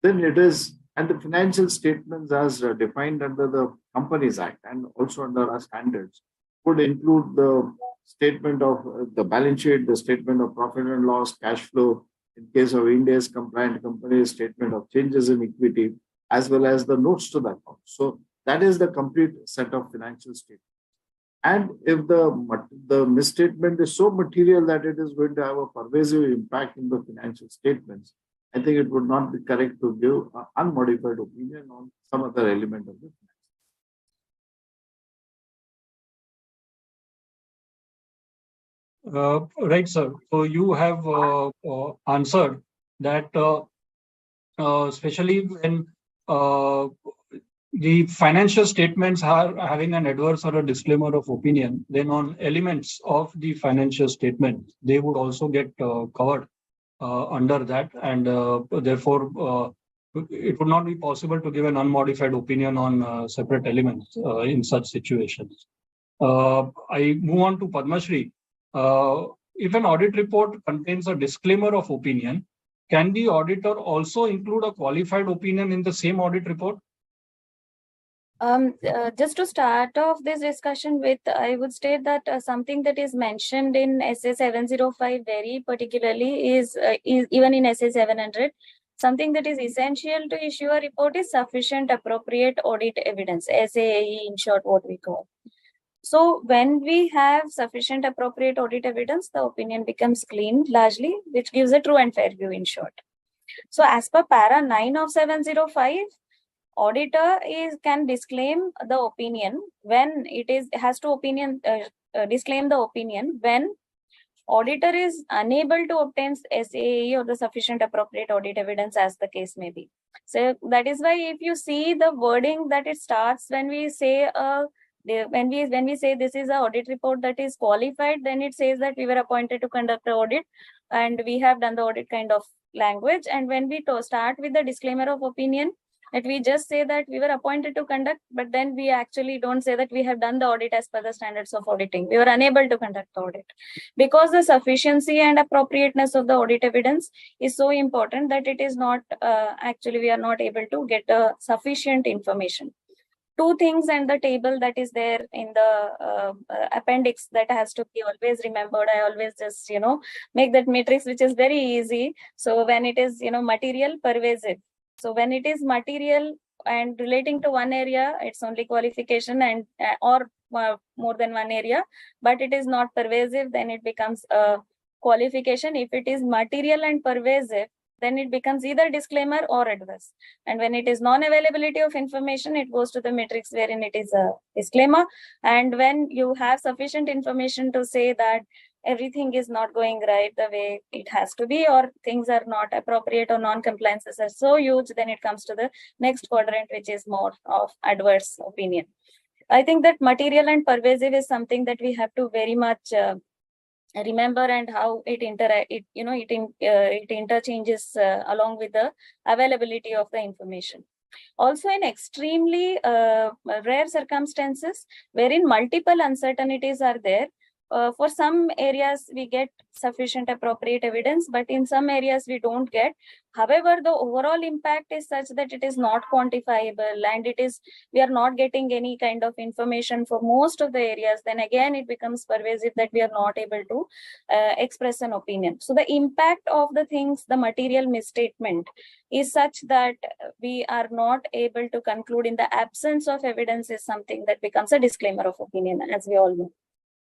then it is, and the financial statements as defined under the Companies Act and also under our standards would include the statement of the balance sheet, the statement of profit and loss, cash flow, in case of India's compliant companies, statement of changes in equity, as well as the notes to the account. So that is the complete set of financial statements. And if the misstatement is so material that it is going to have a pervasive impact in the financial statements, I think it would not be correct to give an unmodified opinion on some other element of the Right, sir. So you have answered that, especially when the financial statements are having an adverse or a disclaimer of opinion, then on elements of the financial statement, they would also get covered under that, and therefore it would not be possible to give an unmodified opinion on separate elements in such situations. I move on to Padmashri. If an audit report contains a disclaimer of opinion, can the auditor also include a qualified opinion in the same audit report? Just to start off this discussion with, I would state that something that is mentioned in SA 705 very particularly is even in SA 700, something that is essential to issue a report is sufficient appropriate audit evidence, SAAE in short, what we call. So when we have sufficient appropriate audit evidence, the opinion becomes clean largely, which gives a true and fair view in short. So as per para 9 of 705, auditor can disclaim the opinion when has to disclaim the opinion when auditor is unable to obtain SAE or the sufficient appropriate audit evidence, as the case may be. So that is why if you see the wording that it starts when we say when we say this is an audit report that is qualified, then it says that we were appointed to conduct the audit and we have done the audit kind of language. And when we start with the disclaimer of opinion, that we just say that we were appointed to conduct, but then we actually don't say that we have done the audit as per the standards of auditing. We were unable to conduct the audit because the sufficiency and appropriateness of the audit evidence is so important that it is not actually we are not able to get sufficient information. Two things and the table that is there in the appendix that has to be always remembered. I always just, make that matrix, which is very easy. So when it is, material, pervasive. So when it is material and relating to one area, it's only qualification and or more than one area, but it is not pervasive, then it becomes a qualification. If it is material and pervasive, then it becomes either disclaimer or adverse. And when it is non-availability of information, it goes to the matrix wherein it is a disclaimer. And when you have sufficient information to say that everything is not going right the way it has to be, or things are not appropriate or non-compliances are so huge, then it comes to the next quadrant, which is more of adverse opinion. I think that material and pervasive is something that we have to very much remember, and how it interchanges along with the availability of the information. Also, in extremely rare circumstances wherein multiple uncertainties are there, for some areas we get sufficient appropriate evidence, but in some areas we don't get. However, the overall impact is such that it is not quantifiable and we are not getting any kind of information for most of the areas. Then again, it becomes pervasive that we are not able to express an opinion. So the impact of the things, the material misstatement is such that we are not able to conclude in the absence of evidence is something that becomes a disclaimer of opinion, as we all know.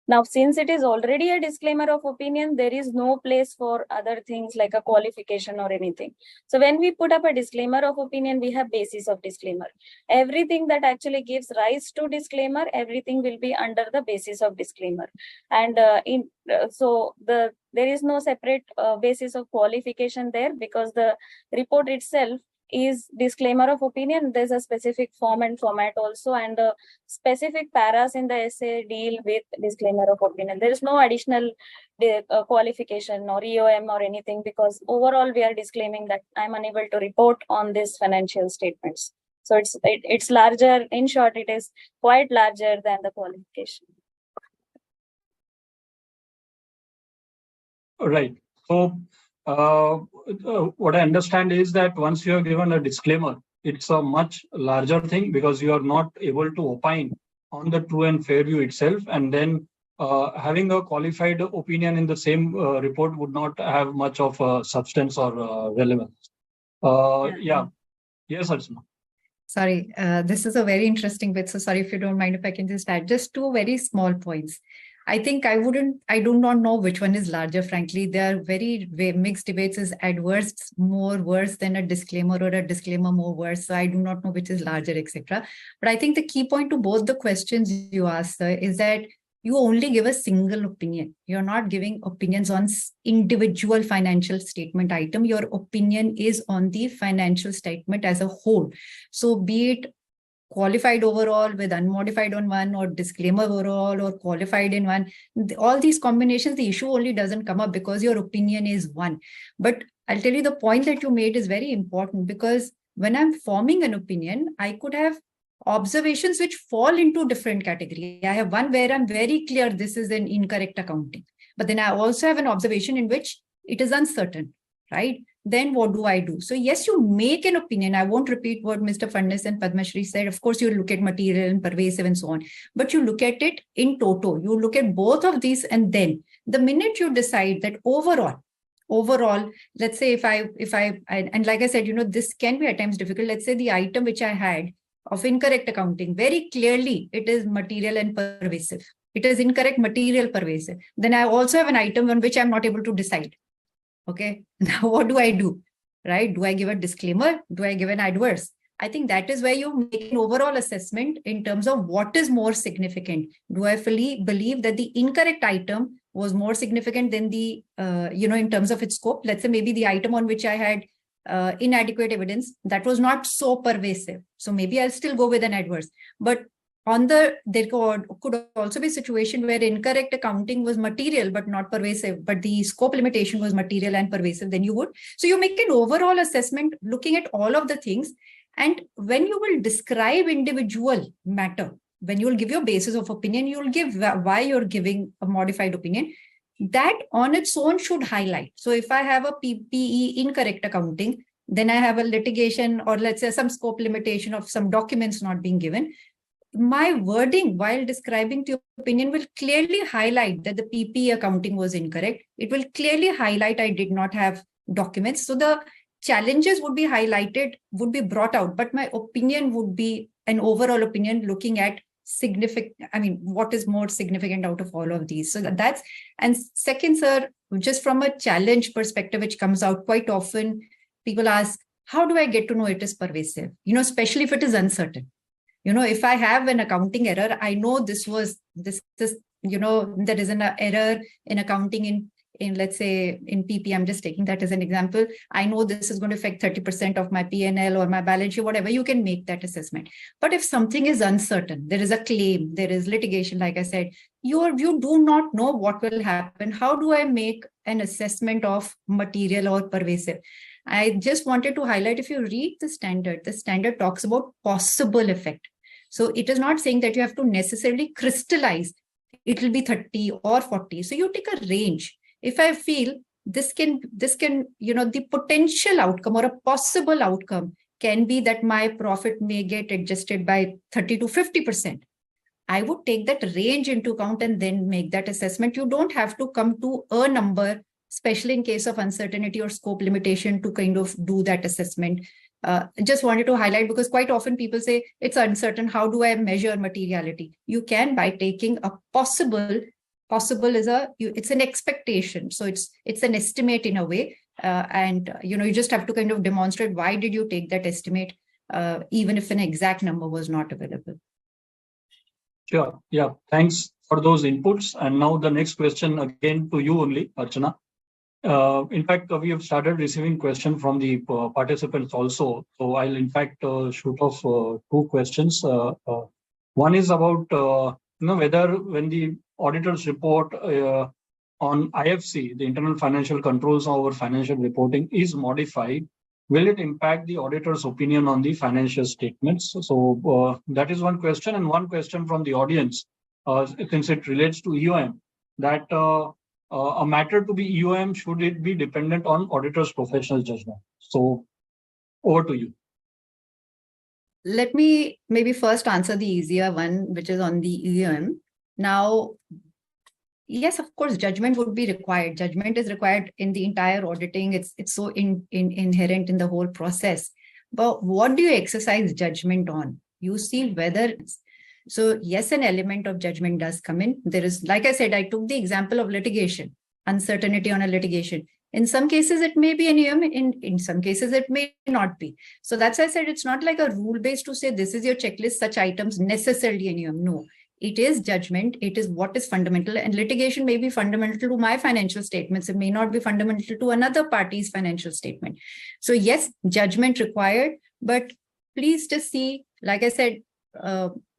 Now, since it is already a disclaimer of opinion, there is no place for other things like a qualification or anything. So when we put up a disclaimer of opinion, we have basis of disclaimer. Everything that actually gives rise to disclaimer, everything will be under the basis of disclaimer. And there is no separate basis of qualification there, because the report itself is disclaimer of opinion. There's a specific form and format also, and the specific paras in the essay deal with disclaimer of opinion. There is no additional qualification or EOM or anything, because overall we are disclaiming that I'm unable to report on these financial statements. So it's larger. In short, it is quite larger than the qualification. Right. So what I understand is that once you have given a disclaimer, it's a much larger thing, because you are not able to opine on the true and fair view itself, and then having a qualified opinion in the same report would not have much of substance or relevance. Yeah. Yes, Archana. Sorry, this is a very interesting bit. So sorry if you don't mind if I can just add just two very small points. I think I do not know which one is larger, frankly. There are very mixed debates. Is adverse more worse than a disclaimer, or a disclaimer more worse? So I do not know which is larger, etc. But I think the key point to both the questions you asked, sir, is that you only give a single opinion. You're not giving opinions on individual financial statement item. Your opinion is on the financial statement as a whole. So be it qualified overall with unmodified on one, or disclaimer overall, or qualified in one, all these combinations, the issue only doesn't come up because your opinion is one. But I'll tell you, the point that you made is very important, because when I'm forming an opinion, I could have observations which fall into different category. I have one where I'm very clear this is an incorrect accounting, but then I also have an observation in which it is uncertain, right? Then what do I do? So yes, you make an opinion. I won't repeat what Mr. Fadnis and Padma Shri said. Of course, you look at material and pervasive and so on, but you look at it in toto. You look at both of these, and then the minute you decide that overall, let's say if I and like I said, this can be at times difficult. Let's say the item which I had of incorrect accounting, very clearly it is material and pervasive. It is incorrect, material, pervasive. Then I also have an item on which I'm not able to decide. Okay, now what do I do, right? Do I give a disclaimer? Do I give an adverse? I think that is where you make an overall assessment in terms of what is more significant. Do I fully believe that the incorrect item was more significant than the, in terms of its scope? Let's say maybe the item on which I had inadequate evidence, that was not so pervasive. So maybe I'll still go with an adverse. But there could also be a situation where incorrect accounting was material but not pervasive, but the scope limitation was material and pervasive, then you would. So you make an overall assessment looking at all of the things. And when you will describe individual matter, when you will give your basis of opinion, you will give why you're giving a modified opinion. That on its own should highlight. So if I have a PPE incorrect accounting, then I have a litigation, or let's say some scope limitation of some documents not being given, my wording while describing the opinion will clearly highlight that the PPE accounting was incorrect. It will clearly highlight I did not have documents. So the challenges would be highlighted, would be brought out, but my opinion would be an overall opinion looking at what is more significant out of all of these. So that's, and second, sir, just from a challenge perspective, which comes out quite often, people ask, how do I get to know it is pervasive? Especially if it is uncertain. If I have an accounting error, I know there is an error in accounting in let's say in PP, I'm just taking that as an example. I know this is going to affect 30% of my P&L or my balance sheet, whatever, you can make that assessment. But if something is uncertain, there is a claim, there is litigation, like I said, you do not know what will happen. How do I make an assessment of material or pervasive? I just wanted to highlight, if you read the standard talks about possible effect. So it is not saying that you have to necessarily crystallize, it will be 30 or 40. So you take a range. If I feel this can, the potential outcome or a possible outcome can be that my profit may get adjusted by 30 to 50%. I would take that range into account and then make that assessment. You don't have to come to a number, especially in case of uncertainty or scope limitation, to kind of do that assessment. Just wanted to highlight, because quite often people say it's uncertain. How do I measure materiality? You can by taking a possible is it's an expectation. So it's an estimate in a way. And you just have to kind of demonstrate why did you take that estimate, even if an exact number was not available. Sure. Yeah. Thanks for those inputs. And now the next question again to you only, Archana. In fact, we have started receiving questions from the participants also. So I'll in fact shoot off two questions. One is about whether when the auditors report on IFC, the internal financial controls over financial reporting, is modified, will it impact the auditor's opinion on the financial statements? So that is one question. And one question from the audience, since it relates to EOM, that a matter to be EOM, should it be dependent on auditor's professional judgment? So over to you. Let me maybe first answer the easier one, which is on the EOM. Now, yes, of course, judgment would be required. Judgment is required in the entire auditing. It's so inherent in the whole process. But what do you exercise judgment on? You see whether so yes, an element of judgment does come in. There is, like I said, I took the example of litigation, uncertainty on a litigation. In some cases, it may be an EOM. In some cases, it may not be. So that's why I said it's not like a rule based to say this is your checklist, such items necessarily an EOM. No, It is judgment. It is what is fundamental, and litigation may be fundamental to my financial statements. It may not be fundamental to another party's financial statement. So yes, judgment required, but please just see, like I said,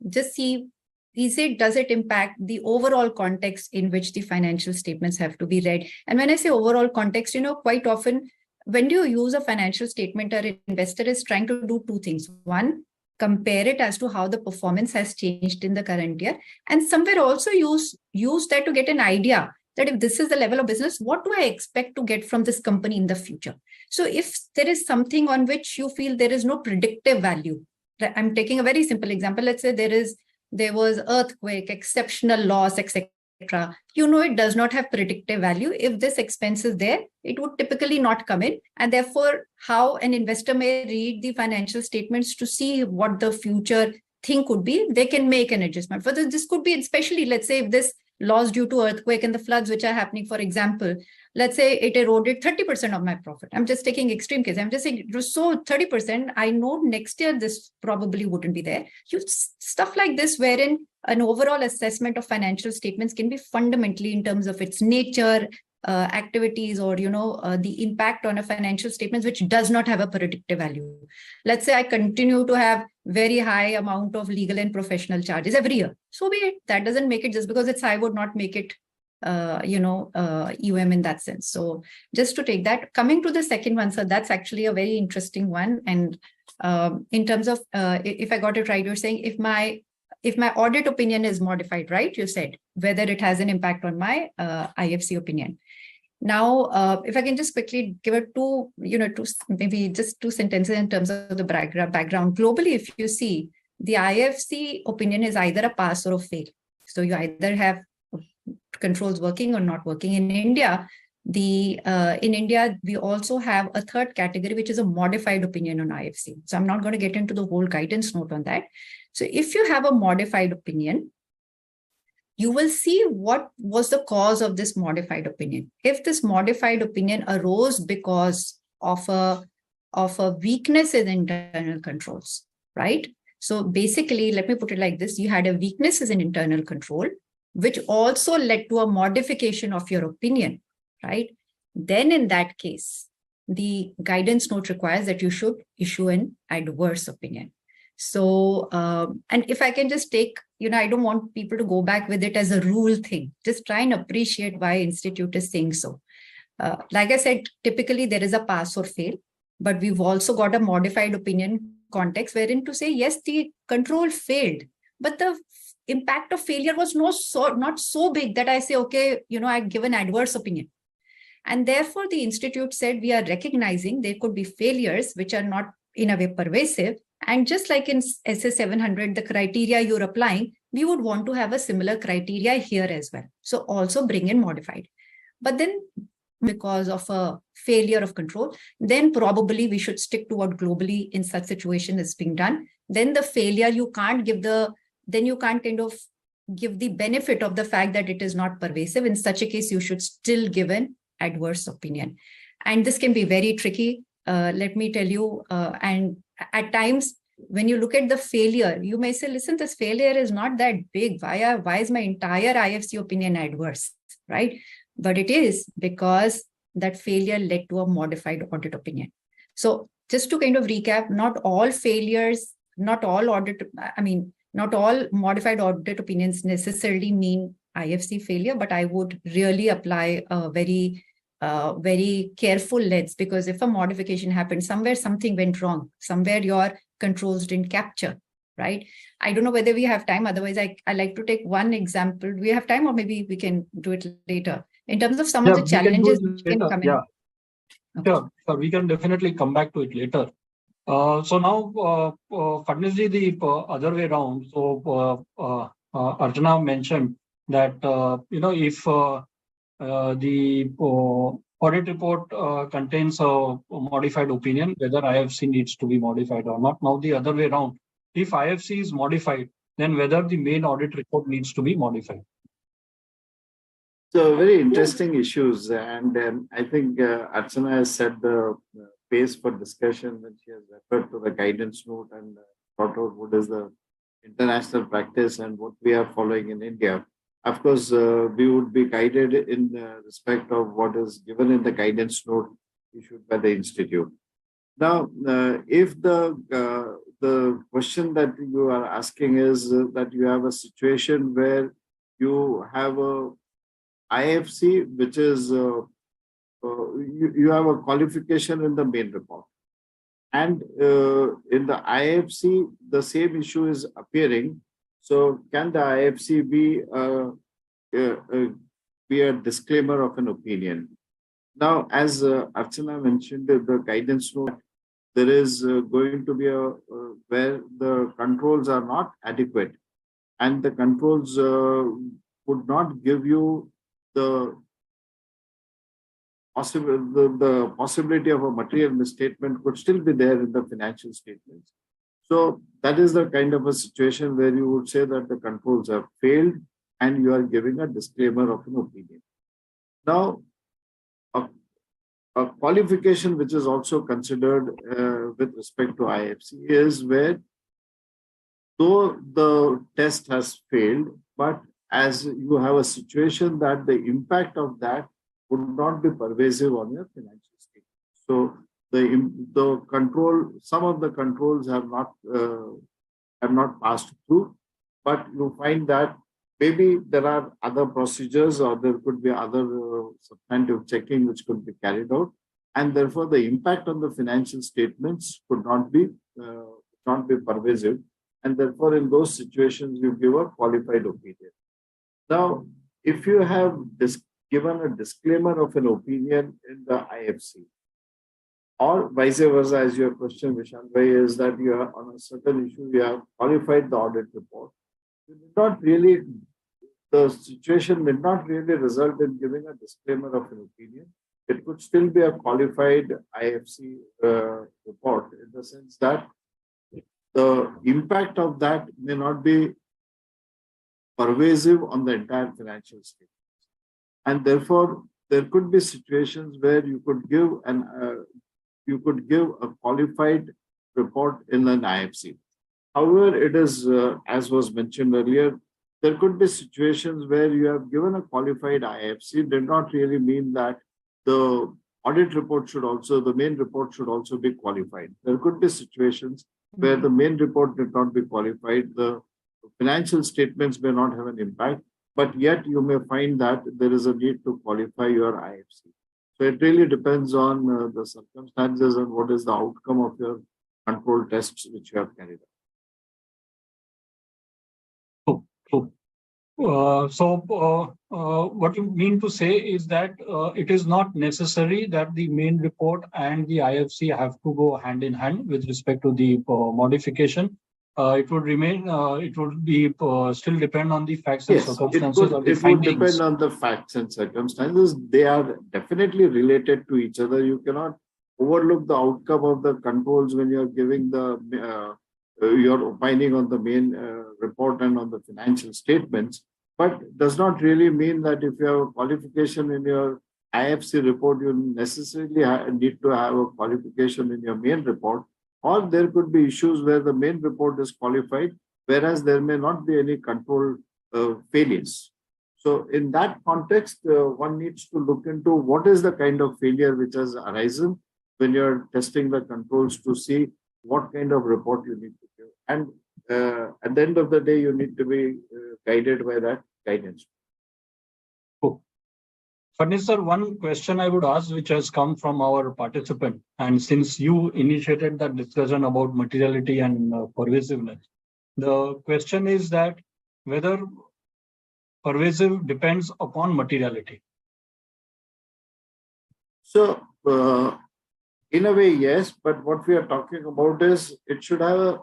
just see, does it impact the overall context in which the financial statements have to be read? And when I say overall context, quite often, when do you use a financial statement, an investor is trying to do two things. One, compare it as to how the performance has changed in the current year, and somewhere also use that to get an idea that if this is the level of business, what do I expect to get from this company in the future? So if there is something on which you feel there is no predictive value, I'm taking a very simple example. Let's say there was earthquake, exceptional loss, etc. It does not have predictive value. If this expense is there, it would typically not come in. And therefore, how an investor may read the financial statements to see what the future thing could be, they can make an adjustment. For this could be, especially, let's say, if this loss due to earthquake and the floods which are happening, for example, let's say it eroded 30% of my profit. I'm just taking extreme case. I'm just saying, so 30%, I know next year this probably wouldn't be there. Stuff like this, wherein an overall assessment of financial statements can be fundamentally in terms of its nature, activities, or the impact on a financial statements which does not have a predictive value. Let's say I continue to have very high amount of legal and professional charges every year. So be it. That doesn't make it, just because it's high would not make it UM in that sense. So just to take that, coming to the second one, so that's actually a very interesting one. And in terms of, if I got it right, you're saying if my audit opinion is modified, right? You said whether it has an impact on my IFC opinion. Now, if I can just quickly give it maybe just two sentences in terms of the background. Globally, if you see, the IFC opinion is either a pass or a fail. So you either have controls working or not working. In India, we also have a third category, which is a modified opinion on IFC. So I'm not going to get into the whole guidance note on that. So if you have a modified opinion, you will see what was the cause of this modified opinion. If this modified opinion arose because of a weakness in internal controls, right? So basically, let me put it like this. You had a weakness in internal control, which also led to a modification of your opinion, right? Then in that case, the guidance note requires that you should issue an adverse opinion. So, and if I can just take, I don't want people to go back with it as a rule thing. Just try and appreciate why Institute is saying so. Like I said, typically there is a pass or fail, but we've also got a modified opinion context wherein to say, yes, the control failed, but the impact of failure was not so big that I say, okay, I give an adverse opinion. And therefore, the Institute said we are recognizing there could be failures which are not in a way pervasive. And just like in SA 700, the criteria you're applying, we would want to have a similar criteria here as well. So also bring in modified. Then because of a failure of control, then probably we should stick to what globally in such situation is being done. Then the failure, you can't kind of give the benefit of the fact that it is not pervasive. In such a case, you should still give an adverse opinion. And this can be very tricky. Let me tell you, and at times when you look at the failure, you may say, listen, this failure is not that big. Why is my entire IFC opinion adverse, right? But it is because that failure led to a modified audit opinion. So just to kind of recap, not all modified audit opinions necessarily mean IFC failure, but I would really apply a very careful lens, because if a modification happened, somewhere something went wrong, somewhere your controls didn't capture, right? I don't know whether we have time. Otherwise, I like to take one example. Do we have time, or maybe we can do it later in terms of some of the challenges which can come in? Okay. Sure. We can definitely come back to it later. So now, Fadnisji, the other way around. So Archana mentioned that if the audit report contains a modified opinion, whether IFC needs to be modified or not. Now the other way around, if IFC is modified, then whether the main audit report needs to be modified. So very interesting issues, and I think Archana has set the pace for discussion when she has referred to the guidance note and brought out what is the international practice and what we are following in India. Of course, we would be guided in respect of what is given in the guidance note issued by the institute. Now, if the question that you are asking is that you have a situation where you have a IFC, which is you have a qualification in the main report. And in the IFC, the same issue is appearing. So can the IFC be a disclaimer of an opinion? Now, as Archana mentioned, the guidance note, there is going to be where the controls are not adequate, and the controls would not give you the possibility of a material misstatement could still be there in the financial statements. So that is the kind of a situation where you would say that the controls have failed and you are giving a disclaimer of an opinion. Now, a qualification which is also considered with respect to IFC is where, though the test has failed, but as you have a situation that the impact of that would not be pervasive on your financial statement. So the control, some of the controls have not passed through, but you find that maybe there are other procedures or there could be other substantive checking which could be carried out, and therefore the impact on the financial statements could not be pervasive, and therefore in those situations you give a qualified opinion. Now, if you have given a disclaimer of an opinion in the IFC, or vice versa, as your question, Vishal Bhai, is that you are on a certain issue, you have qualified the audit report. The situation did not really result in giving a disclaimer of an opinion. It could still be a qualified IFC report, in the sense that the impact of that may not be pervasive on the entire financial statement. And therefore, there could be situations where you could give a qualified report in an IFC. However, it is, as was mentioned earlier, there could be situations where you have given a qualified IFC, did not really mean that the audit report should also, the main report should also be qualified. There could be situations where the main report did not be qualified, the financial statements may not have an impact, but yet you may find that there is a need to qualify your IFC. So it really depends on the circumstances and what is the outcome of your control tests which you have carried out. What you mean to say is that it is not necessary that the main report and the IFC have to go hand in hand with respect to the modification. It would remain, it would be still depend on the facts and circumstances of the findings. It would depend on the facts and circumstances. They are definitely related to each other. You cannot overlook the outcome of the controls when you are giving the you're opining on the main report and on the financial statements, but does not really mean that if you have a qualification in your IFC report, you necessarily need to have a qualification in your main report, or there could be issues where the main report is qualified, whereas there may not be any control failures. So in that context, one needs to look into what is the kind of failure which has arisen when you're testing the controls to see what kind of report you need to give. And at the end of the day, you need to be guided by that guidance. Cool. Fadnis sir, one question I would ask, which has come from our participant, and since you initiated that discussion about materiality and pervasiveness, the question is that whether pervasive depends upon materiality. So, in a way, yes, but what we are talking about is it should have a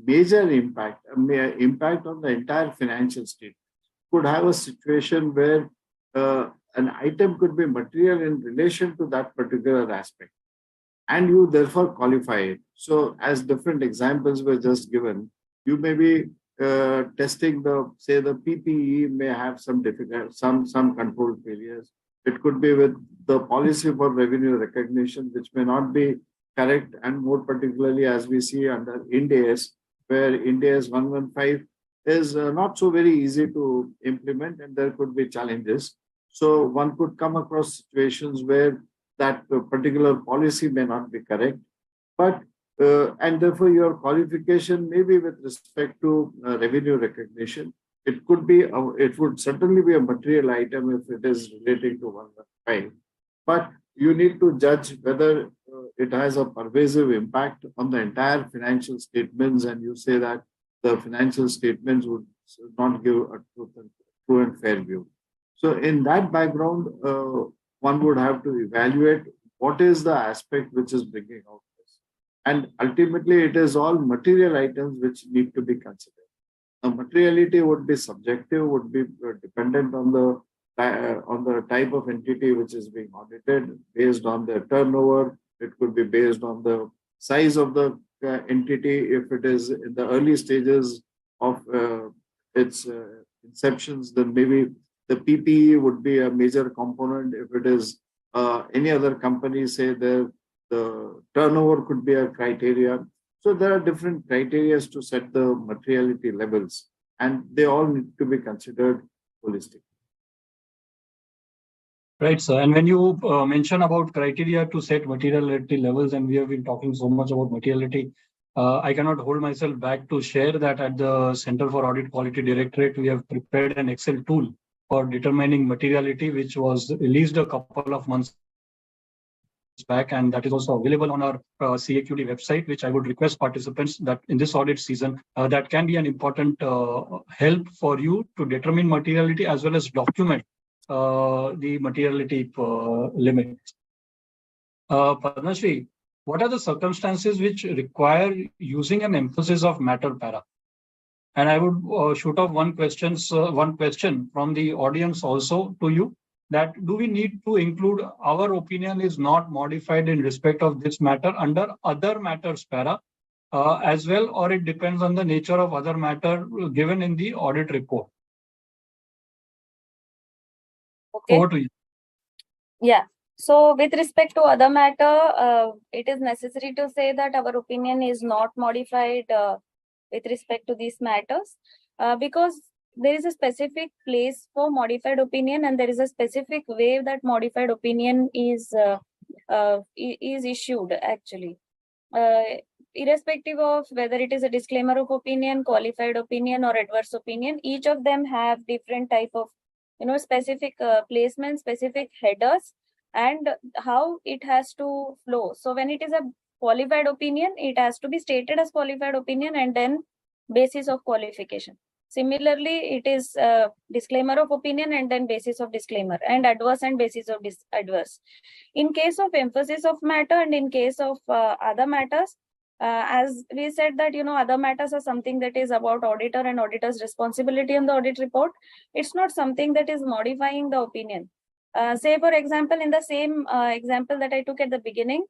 major impact, impact on the entire financial statement. Could have a situation where an item could be material in relation to that particular aspect, and you therefore qualify it. So, as different examples were just given, you may be testing the PPE may have some control failures. It could be with the policy for revenue recognition, which may not be correct, and more particularly as we see under Ind AS, where India's 115 is not so very easy to implement, and there could be challenges. So one could come across situations where that particular policy may not be correct, but and therefore your qualification may be with respect to revenue recognition. It could be, it would certainly be a material item if it is relating to 115, but you need to judge whether it has a pervasive impact on the entire financial statements, and you say that the financial statements would not give a true and fair view. So in that background, one would have to evaluate what is the aspect which is bringing out this. And ultimately, it is all material items which need to be considered. The materiality would be subjective, would be dependent on the type of entity which is being audited, based on the turnover. It could be based on the size of the entity. If it is in the early stages of its inceptions, then maybe the PPE would be a major component. If it is any other company, say the turnover could be a criteria. So there are different criteria to set the materiality levels, and they all need to be considered holistically. Right, sir. And when you mention about criteria to set materiality levels, and we have been talking so much about materiality, I cannot hold myself back to share that at the Center for Audit Quality Directorate, we have prepared an Excel tool for determining materiality, which was released a couple of months back, and that is also available on our CAQD website, which I would request participants that in this audit season, that can be an important help for you to determine materiality as well as document the materiality limits. Padma Shri, what are the circumstances which require using an emphasis of matter para? And I would shoot off one question from the audience also to you, that do we need to include our opinion is not modified in respect of this matter under other matters para as well, or it depends on the nature of other matter given in the audit report? Okay. Over to you. Yeah. So with respect to other matter, it is necessary to say that our opinion is not modified with respect to these matters because there is a specific place for modified opinion, and there is a specific way that modified opinion is issued actually. Irrespective of whether it is a disclaimer of opinion, qualified opinion, or adverse opinion, each of them have different type of specific placement, specific headers, and how it has to flow. So when it is a qualified opinion, it has to be stated as qualified opinion and then basis of qualification. Similarly, it is a disclaimer of opinion and then basis of disclaimer, and adverse and basis of adverse. In case of emphasis of matter and in case of other matters, as we said that, other matters are something that is about auditor and auditor's responsibility on the audit report. It's not something that is modifying the opinion. Say, for example, in the same example that I took at the beginning,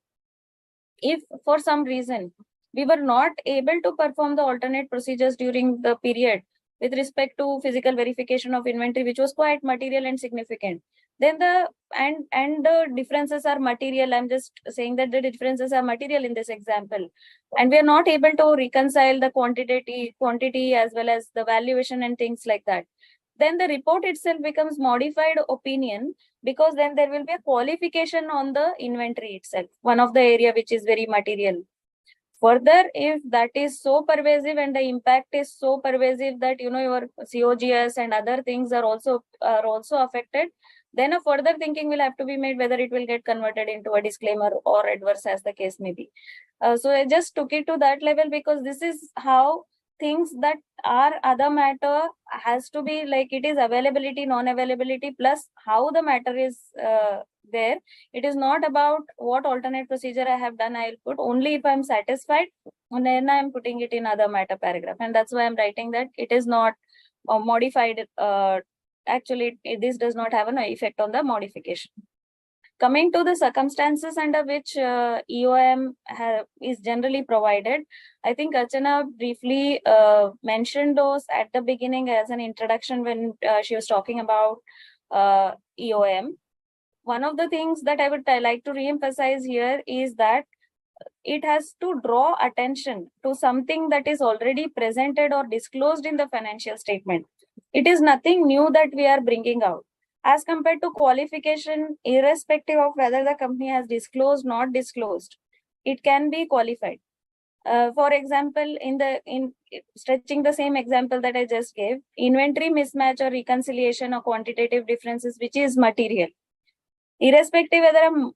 if for some reason we were not able to perform the alternate procedures during the period with respect to physical verification of inventory, which was quite material and significant, then the differences are material. I'm just saying that the differences are material in this example, and we are not able to reconcile the quantity as well as the valuation and things like that. Then the report itself becomes modified opinion, because then there will be a qualification on the inventory itself, one of the area which is very material. Further, if that is so pervasive and the impact is so pervasive that your COGS and other things are also affected, then a further thinking will have to be made whether it will get converted into a disclaimer or adverse, as the case may be. So I just took it to that level because this is how things that are other matter has to be, like, it is availability, non-availability, plus how the matter is there. It is not about what alternate procedure I have done. I'll put only if I'm satisfied, and then I'm putting it in other matter paragraph. And that's why I'm writing that it is not modified. Actually, this does not have an effect on the modification. Coming to the circumstances under which EOM is generally provided, I think Archana briefly mentioned those at the beginning as an introduction when she was talking about EOM. One of the things that I would like to re-emphasize here is that it has to draw attention to something that is already presented or disclosed in the financial statement. It is nothing new that we are bringing out. As compared to qualification, irrespective of whether the company has disclosed, not disclosed, it can be qualified. For example, in stretching the same example that I just gave, inventory mismatch or reconciliation or quantitative differences, which is material. Irrespective whether a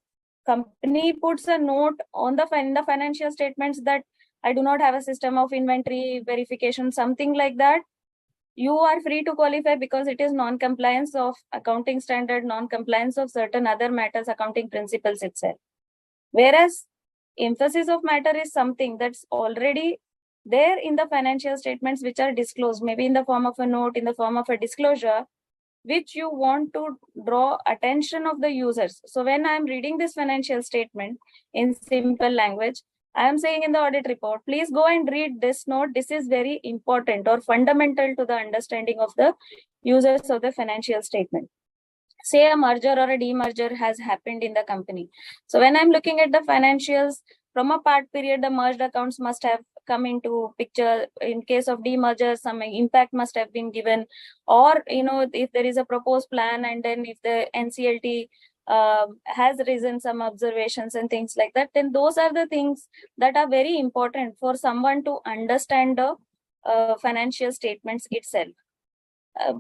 company puts a note on the financial statements that I do not have a system of inventory verification, something like that, you are free to qualify because it is non-compliance of accounting standard, non-compliance of certain other matters, accounting principles itself. Whereas emphasis of matter is something that's already there in the financial statements which are disclosed, maybe in the form of a note, in the form of a disclosure, which you want to draw attention of the users. So when I'm reading this financial statement in simple language, I am saying in the audit report, please go and read this note. This is very important or fundamental to the understanding of the users of the financial statement. Say a merger or a demerger has happened in the company. So when I'm looking at the financials, from a part period, the merged accounts must have come into picture. In case of demerger, some impact must have been given. Or, if there is a proposed plan and then if the NCLT has risen some observations and things like that, then those are the things that are very important for someone to understand the financial statements itself.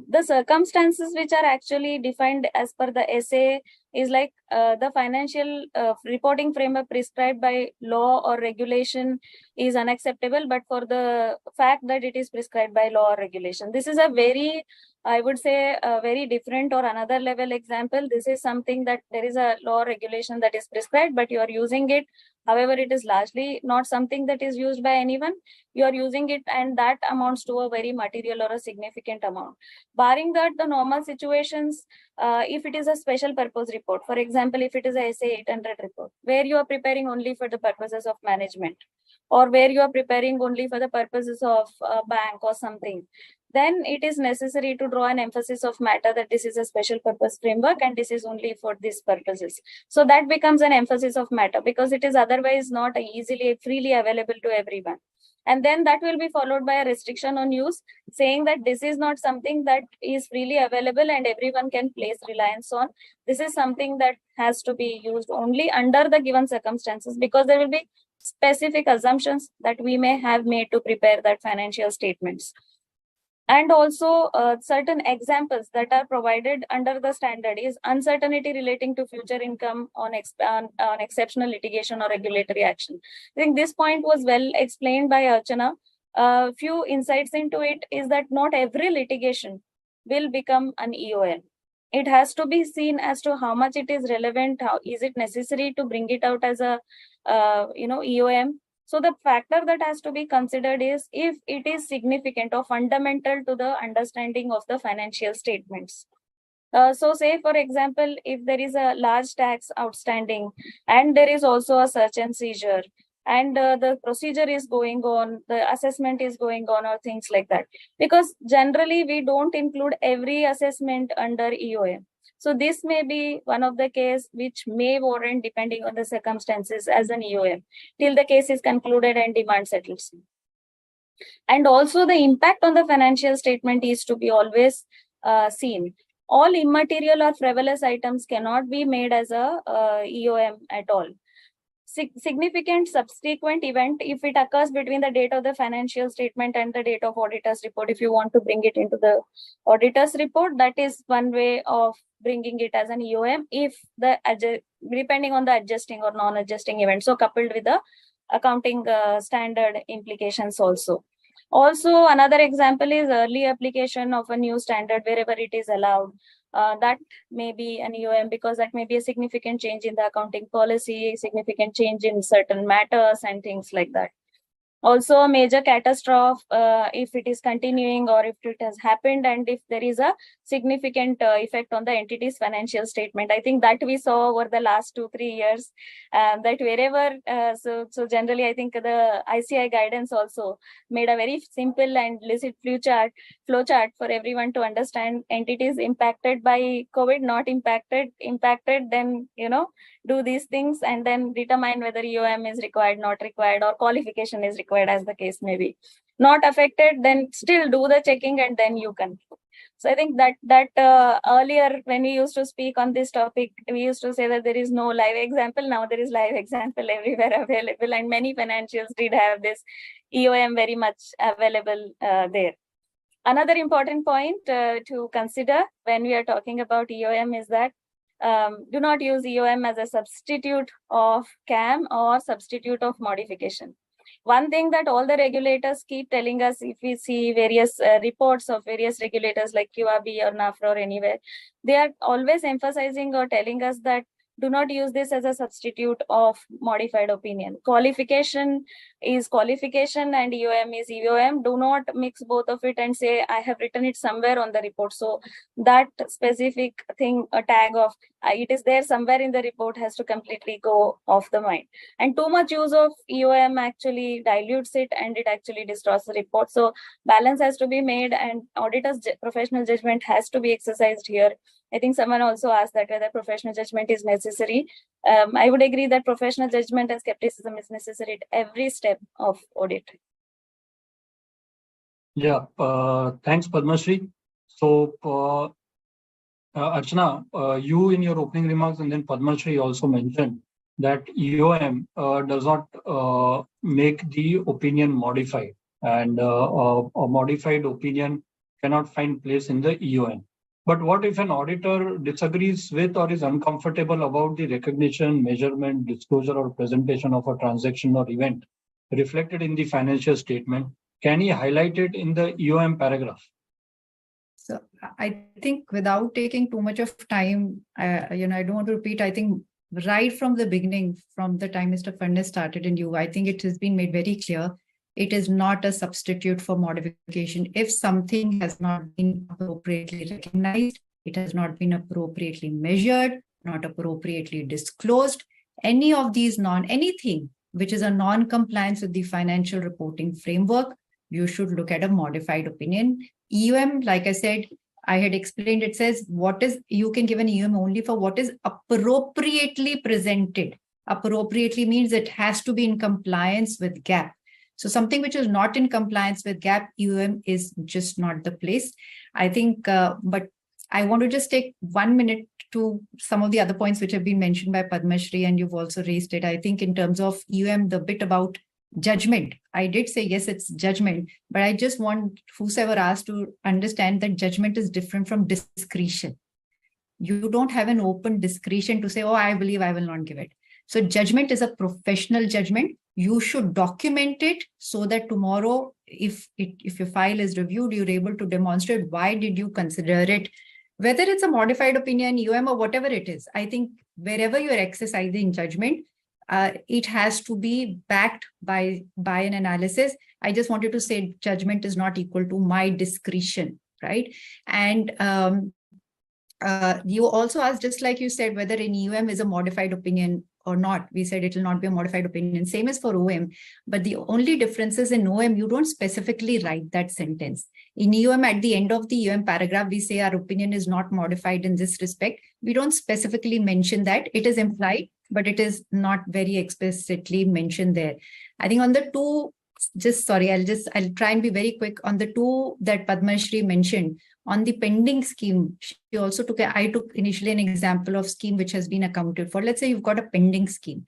The circumstances which are actually defined as per the SA is like the financial reporting framework prescribed by law or regulation is unacceptable, but for the fact that it is prescribed by law or regulation. This is a very, I would say, a very different or another level example. This is something that there is a law or regulation that is prescribed, but you are using it. However, it is largely not something that is used by anyone. You are using it and that amounts to a very material or a significant amount. Barring that, the normal situations, if it is a special purpose report, for example, if it is a SA 800 report, where you are preparing only for the purposes of management, or where you are preparing only for the purposes of a bank or something, then it is necessary to draw an emphasis of matter that this is a special purpose framework and this is only for these purposes. So that becomes an emphasis of matter because it is otherwise not easily, freely available to everyone. And then that will be followed by a restriction on use, saying that this is not something that is freely available and everyone can place reliance on. This is something that has to be used only under the given circumstances because there will be specific assumptions that we may have made to prepare that financial statements. And also certain examples that are provided under the standard is uncertainty relating to future income on exceptional litigation or regulatory action. I think this point was well explained by Archana. A few insights into it is that not every litigation will become an EOM. It has to be seen as to how much it is relevant, how is it necessary to bring it out as a EOM. So the factor that has to be considered is if it is significant or fundamental to the understanding of the financial statements. So say, for example, if there is a large tax outstanding and there is also a search and seizure and the procedure is going on, the assessment is going on or things like that. Because generally we don't include every assessment under EOM. So this may be one of the case which may warrant, depending on the circumstances, as an EOM till the case is concluded and demand settles. And also the impact on the financial statement is to be always seen. All immaterial or frivolous items cannot be made as a EOM at all. Significant subsequent event, if it occurs between the date of the financial statement and the date of auditor's report, if you want to bring it into the auditor's report, that is one way of bringing it as an EOM, if the depending on the adjusting or non-adjusting event. So coupled with the accounting standard implications also. Also, another example is early application of a new standard wherever it is allowed. That may be an EOM because that may be a significant change in the accounting policy, significant change in certain matters and things like that. Also, a major catastrophe, if it is continuing or if it has happened and if there is a significant effect on the entity's financial statement. I think that we saw over the last 2-3 years that wherever, so generally I think the ICI guidance also made a very simple and lucid flow chart for everyone to understand entities impacted by COVID, not impacted, then, do these things and then determine whether EOM is required, not required, or qualification is required, as the case may be. Not affected, then still do the checking and then you conclude. So I think that earlier when we used to speak on this topic, we used to say that there is no live example. Now there is live example everywhere available, and many financials did have this EOM very much available there. Another important point to consider when we are talking about EOM is that do not use EOM as a substitute of CAM or substitute of modification. One thing that all the regulators keep telling us, if we see various reports of various regulators like QRB or NAFRA or anywhere, they are always emphasizing or telling us that do not use this as a substitute of modified opinion. Qualification is qualification and EOM is EOM. Do not mix both of it and say, I have written it somewhere on the report. So that specific thing, a tag of it is there somewhere in the report, has to completely go off the mind. And too much use of EOM actually dilutes it and it actually destroys the report. So balance has to be made and auditor's professional judgment has to be exercised here. I think someone also asked that whether professional judgment is necessary. I would agree that professional judgment and skepticism is necessary at every step of audit. Yeah, thanks, Padma Shri. So, Archana, you in your opening remarks and then Padma Shri also mentioned that EOM does not make the opinion modified, and a modified opinion cannot find place in the EOM. But what if an auditor disagrees with or is uncomfortable about the recognition, measurement, disclosure, or presentation of a transaction or event reflected in the financial statement? Can he highlight it in the EOM paragraph? So I think without taking too much of time, I don't want to repeat. I think right from the beginning, from the time Mr. Furness started in you, I think it has been made very clear. It is not a substitute for modification. If something has not been appropriately recognized, it has not been appropriately measured, not appropriately disclosed, any of these anything which is a non-compliance with the financial reporting framework, you should look at a modified opinion. EOM, like I said, I had explained, it says you can give an EOM only for what is appropriately presented. Appropriately means it has to be in compliance with GAAP. So something which is not in compliance with GAAP, EOM is just not the place. I think, but I want to just take 1 minute to some of the other points which have been mentioned by Padma Shri, and you've also raised it. I think in terms of EOM, the bit about judgment, I did say, yes, it's judgment, but I just want whosoever asked to understand that judgment is different from discretion. You don't have an open discretion to say, oh, I believe I will not give it. So judgment is a professional judgment. You should document it so that tomorrow, if your file is reviewed, you're able to demonstrate why did you consider it, whether it's a modified opinion, EOM, or whatever it is. I think wherever you're exercising judgment, it has to be backed by an analysis. I just wanted to say judgment is not equal to my discretion, right? And you also asked, just like you said, whether an EOM is a modified opinion or not. We said it will not be a modified opinion. Same as for OM. But the only difference is in OM, you don't specifically write that sentence. In EOM, at the end of the EOM paragraph, we say our opinion is not modified in this respect. We don't specifically mention that. It is implied, but it is not very explicitly mentioned there. I think on the two, I'll try and be very quick on the two that Padma Shri mentioned. On the pending scheme, she also I took initially an example of scheme which has been accounted for. Let's say you've got a pending scheme.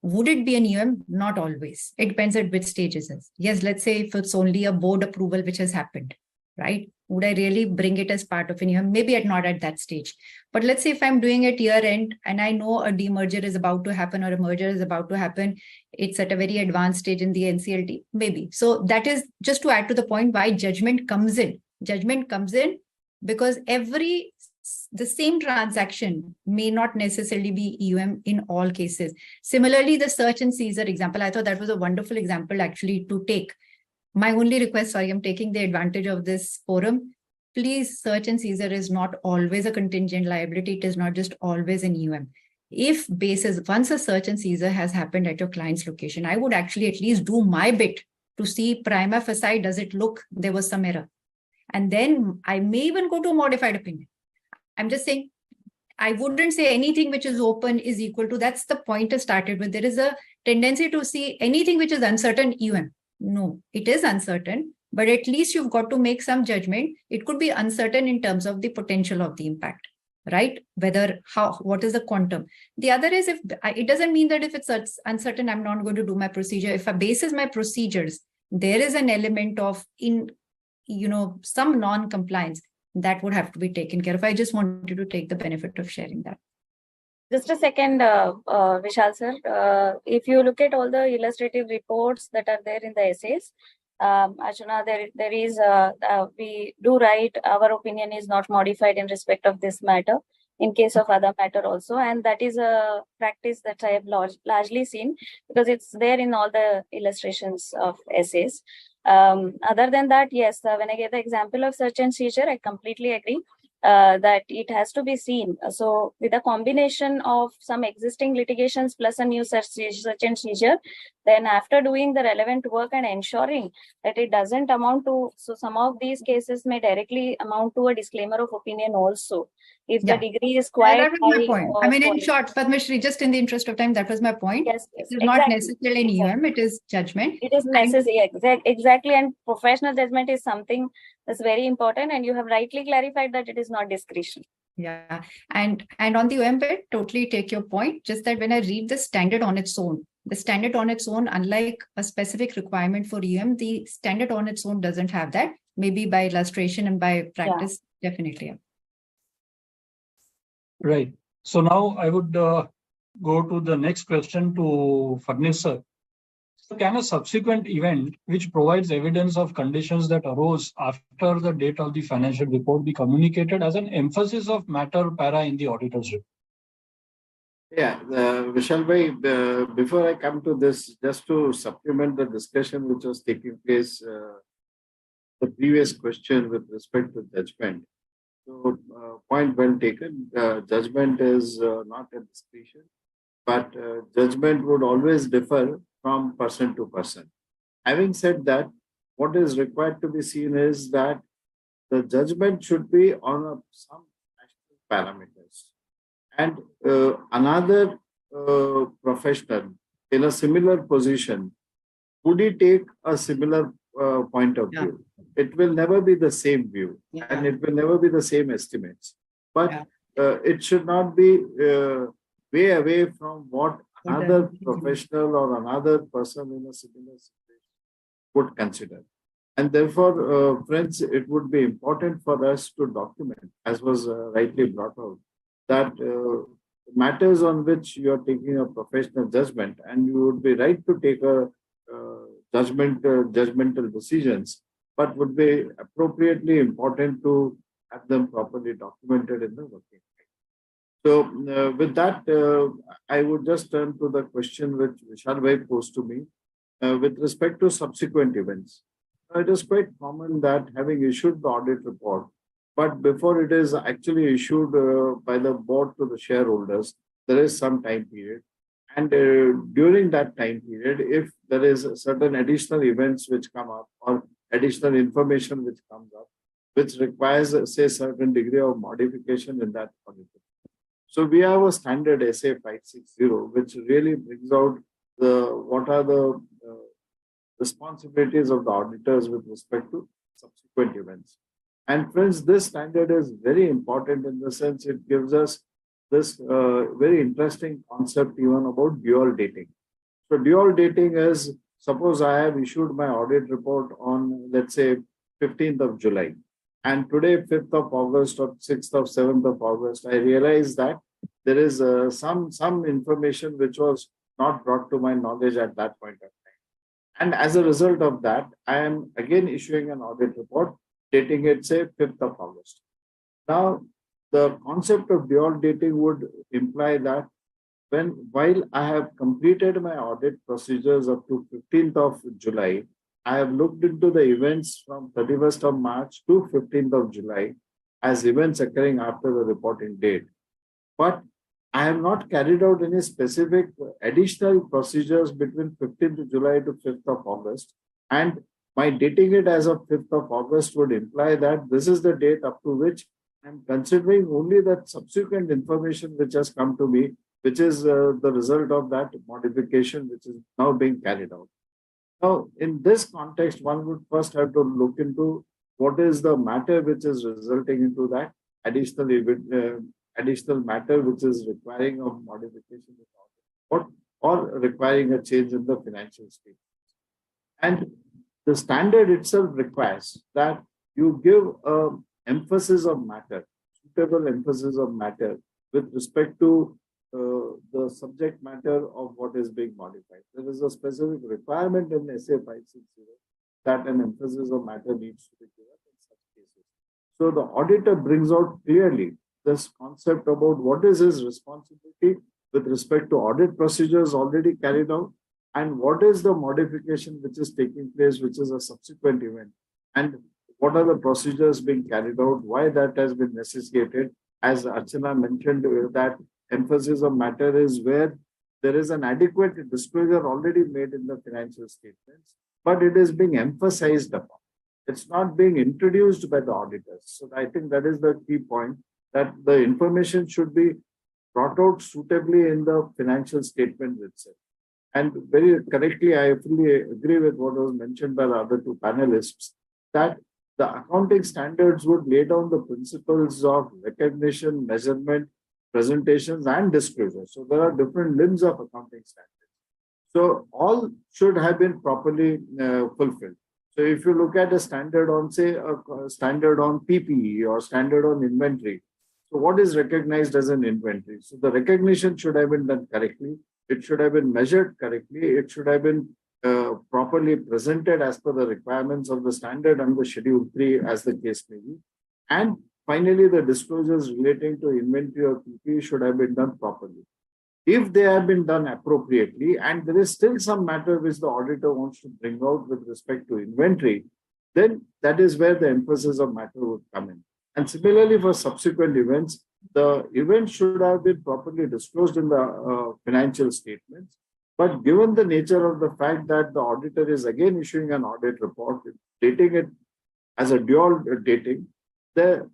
Would it be an EOM? Not always. It depends at which stage it is. Yes, let's say if it's only a board approval which has happened, right? Would I really bring it as part of an EOM? Maybe not at that stage. But let's say if I'm doing it year end and I know a demerger is about to happen or a merger is about to happen, it's at a very advanced stage in the NCLT, maybe. So that is just to add to the point why judgment comes in. Judgment comes in because the same transaction may not necessarily be EOM in all cases. Similarly, the search and seizure example, I thought that was a wonderful example actually to take. My only request, I'm taking the advantage of this forum. Please, search and seizure is not always a contingent liability. It is not just always an EOM. If once a search and seizure has happened at your client's location, I would actually at least do my bit to see prima facie, does it look there was some error? And then I may even go to a modified opinion. I'm just saying, I wouldn't say anything which is open is equal to, that's the point I started with. There is a tendency to see anything which is uncertain, no, it is uncertain, but at least you've got to make some judgment. It could be uncertain in terms of the potential of the impact, right? Whether, what is the quantum? The other is, if it doesn't mean that if it's uncertain, I'm not going to do my procedure. If I basis my procedures, there is an element of some non-compliance that would have to be taken care of. I just wanted to take the benefit of sharing that. Just a second, Vishal sir. If you look at all the illustrative reports that are there in the essays, Archana, there is, we do write, our opinion is not modified in respect of this matter, in case of other matter also. And that is a practice that I have largely seen, because it's there in all the illustrations of essays. Other than that, yes, when I get the example of search and seizure, I completely agree that it has to be seen. So with a combination of some existing litigations plus a new search and seizure, then after doing the relevant work and ensuring that it doesn't amount to, so some of these cases may directly amount to a disclaimer of opinion also. If the degree is quite that was my high, point. I mean, in short, Padma Shri, just in the interest of time, that was my point. Yes, it is not necessarily in it is judgment. It is necessary, exactly. And professional judgment is something that's very important. And you have rightly clarified that it is not discretion. Yeah. And on the bit, totally take your point. Just that when I read the standard on its own, unlike a specific requirement for the standard on its own doesn't have that. Maybe by illustration and by practice, definitely. Right. So now I would go to the next question to Fadnis sir. So can a subsequent event which provides evidence of conditions that arose after the date of the financial report be communicated as an emphasis of matter para in the auditor's report? Yeah, Vishal bhai, before I come to this, just to supplement the discussion which was taking place, the previous question with respect to judgment. So, point well taken. Judgment is not a discretion, but judgment would always differ from person to person. Having said that, what is required to be seen is that the judgment should be on some parameters. And another professional in a similar position, would he take a similar point of view? It will never be the same view, and it will never be the same estimates. But it should not be way away from what another professional or another person in a similar situation would consider. And therefore, friends, it would be important for us to document, as was rightly brought out, that matters on which you are taking a professional judgment, and you would be right to take a judgmental decisions, but would be appropriately important to have them properly documented in the working. So with that, I would just turn to the question which Vishal bhai posed to me with respect to subsequent events. It is quite common that having issued the audit report, but before it is actually issued by the board to the shareholders, there is some time period. And during that time period, if there is certain additional events which come up or additional information which comes up, which requires, say, certain degree of modification in that audit. So we have a standard SA 560, which really brings out what are the responsibilities of the auditors with respect to subsequent events. And friends, this standard is very important in the sense it gives us this very interesting concept even about dual dating. So dual dating is, suppose I have issued my audit report on, let's say, 15th of July. And today, 5th of August or 6th or 7th of August, I realize that there is some information which was not brought to my knowledge at that point of time. And as a result of that, I am again issuing an audit report dating it, say, 5th of August. Now, the concept of dual dating would imply that while I have completed my audit procedures up to 15th of July, I have looked into the events from 31st of March to 15th of July as events occurring after the reporting date. But I have not carried out any specific additional procedures between 15th of July to 5th of August. And my dating it as of 5th of August would imply that this is the date up to which I'm considering only that subsequent information which has come to me, which is the result of that modification, which is now being carried out. Now, in this context, one would first have to look into what is the matter which is resulting into that additional matter which is requiring a modification or requiring a change in the financial state. And the standard itself requires that you give an emphasis of matter, suitable emphasis of matter with respect to the subject matter of what is being modified. There is a specific requirement in SA 560 that an emphasis of matter needs to be given in such cases. So the auditor brings out clearly this concept about what is his responsibility with respect to audit procedures already carried out, and what is the modification which is taking place, which is a subsequent event, and what are the procedures being carried out, why that has been necessitated. As Archana mentioned, that emphasis of matter is where there is an adequate disclosure already made in the financial statements, but it is being emphasized upon. It's not being introduced by the auditors. So I think that is the key point, that the information should be brought out suitably in the financial statement itself. And very correctly, I fully agree with what was mentioned by the other two panelists, that the accounting standards would lay down the principles of recognition, measurement, presentations, and disclosure. So there are different limbs of accounting standards. So all should have been properly fulfilled. So if you look at a standard on, say, a standard on PPE or standard on inventory, so what is recognized as an inventory? So the recognition should have been done correctly. It should have been measured correctly. It should have been properly presented as per the requirements of the standard under Schedule 3, as the case may be. And finally, the disclosures relating to inventory or PPE should have been done properly. If they have been done appropriately, and there is still some matter which the auditor wants to bring out with respect to inventory, then that is where the emphasis of matter would come in. And similarly, for subsequent events, the event should have been properly disclosed in the financial statements. But given the nature of the fact that the auditor is again issuing an audit report, dating it as a dual dating, the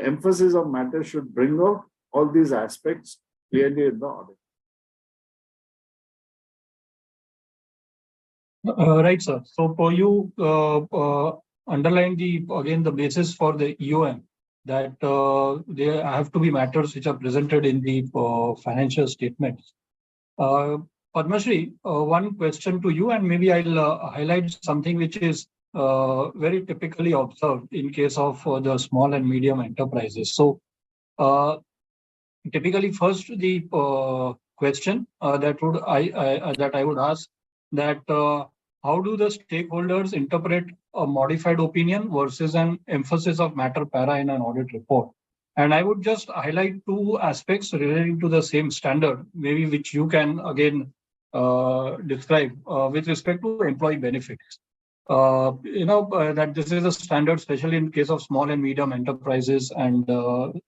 emphasis of matter should bring out all these aspects clearly in the audit. Right, sir. So for you underline the basis for the EOM, that there have to be matters which are presented in the financial statements. Padmashri, one question to you, and maybe I'll highlight something which is very typically observed in case of the small and medium enterprises. So typically, first the question that I would ask, that how do the stakeholders interpret a modified opinion versus an emphasis of matter para in an audit report? And I would just highlight two aspects relating to the same standard, maybe which you can again describe with respect to employee benefits. That this is a standard, especially in case of small and medium enterprises, and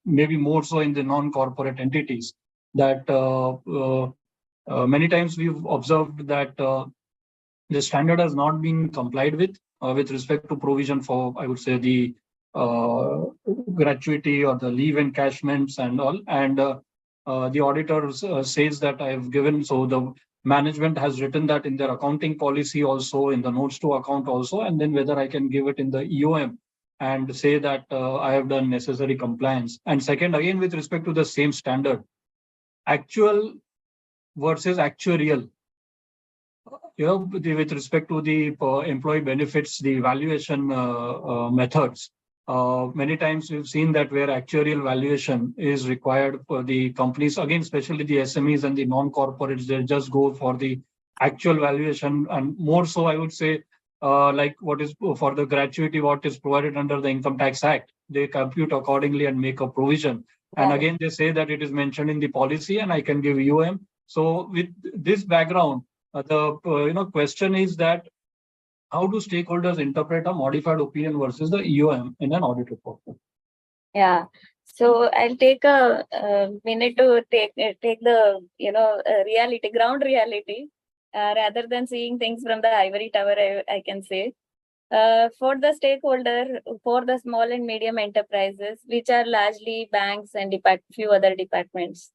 maybe more so in the non-corporate entities, that many times we've observed that the standard has not been complied with respect to provision for, I would say, the gratuity or the leave encashments and all. And the auditor says that I have given, so the management has written that in their accounting policy also, in the notes to account also, and then whether I can give it in the EOM and say that I have done necessary compliance. And second, again, with respect to the same standard, actual versus actuarial, with respect to the employee benefits, the valuation methods. Many times we've seen that where actuarial valuation is required for the companies, again, especially the SMEs and the non-corporates, they just go for the actual valuation, and more so, I would say, like what is for the gratuity, what is provided under the Income Tax Act, they compute accordingly and make a provision. And again, they say that it is mentioned in the policy and I can give EOM. So with this background, the question is that how do stakeholders interpret a modified opinion versus the EOM in an audit report? Yeah. So I'll take a minute to take the reality, ground reality, rather than seeing things from the ivory tower, I can say. For the stakeholder, for the small and medium enterprises, which are largely banks and few other departments,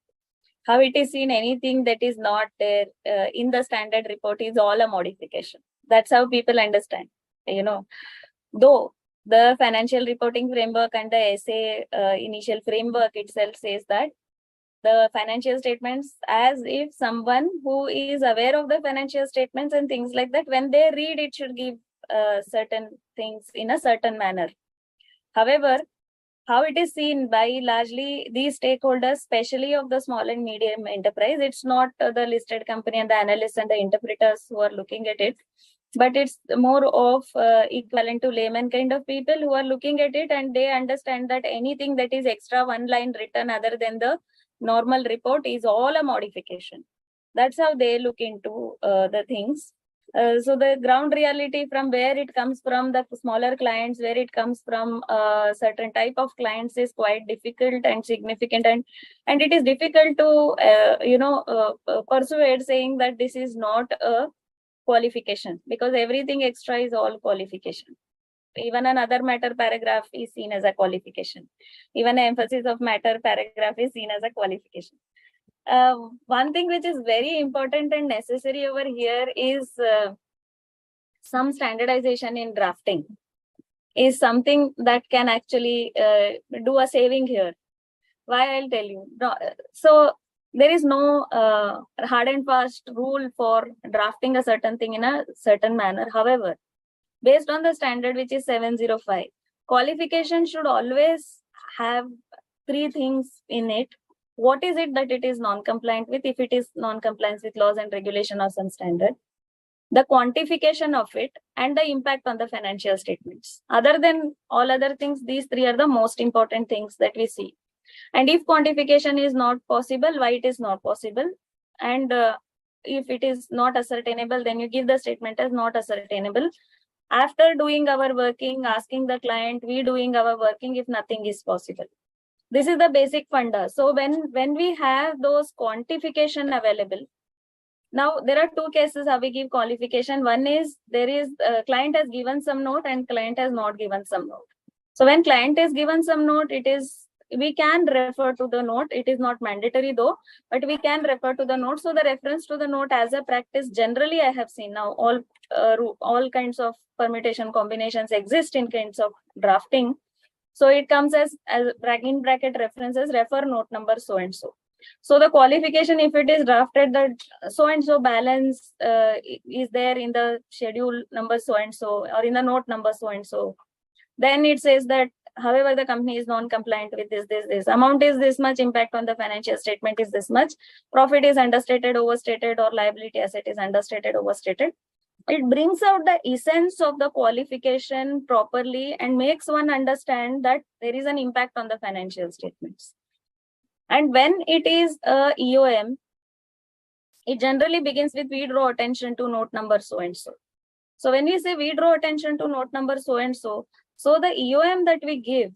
how it is seen, anything that is not there in the standard report is all a modification. That's how people understand, though the financial reporting framework and the SA initial framework itself says that the financial statements, as if someone who is aware of the financial statements and things like that, when they read it, should give certain things in a certain manner. However, how it is seen by largely these stakeholders, especially of the small and medium enterprise, it's not the listed company and the analysts and the interpreters who are looking at it, but it's more of equivalent to layman kind of people who are looking at it, and they understand that anything that is extra one line written other than the normal report is all a modification. That's how they look into the things. So the ground reality, from where it comes from, the smaller clients, where it comes from certain type of clients, is quite difficult and significant, and it is difficult to persuade saying that this is not a qualification, because everything extra is all qualification. Even another matter paragraph is seen as a qualification. Even an emphasis of matter paragraph is seen as a qualification. One thing which is very important and necessary over here is some standardization in drafting is something that can actually do a saving here. Why, I'll tell you. So there is no hard and fast rule for drafting a certain thing in a certain manner. However, based on the standard, which is 705, qualification should always have 3 things in it. What is it that it is non-compliant with, if it is non-compliance with laws and regulation or some standard, the quantification of it, and the impact on the financial statements. Other than all other things, these 3 are the most important things that we see. And if quantification is not possible, why it is not possible? And if it is not ascertainable, then you give the statement as not ascertainable. After doing our working, asking the client, we doing our working, if nothing is possible. This is the basic funda. So when we have those quantification available, now there are 2 cases how we give qualification. One is there is client has given some note and client has not given some note. So when client is given some note, we can refer to the note. It is not mandatory though, but we can refer to the note. So the reference to the note as a practice, generally I have seen now all kinds of permutation combinations exist in kinds of drafting. So it comes as in bracket references, refer note number so and so. So the qualification, if it is drafted that so and so balance is there in the schedule number so and so, or in the note number so and so, then it says that however the company is non-compliant with this amount is this much, impact on the financial statement is this much, profit is understated, overstated, or liability asset is understated, overstated. It brings out the essence of the qualification properly and makes one understand that there is an impact on the financial statements. And when it is a EOM, it generally begins with we draw attention to note number so and so. So when we say we draw attention to note number so and so, so the EOM that we give,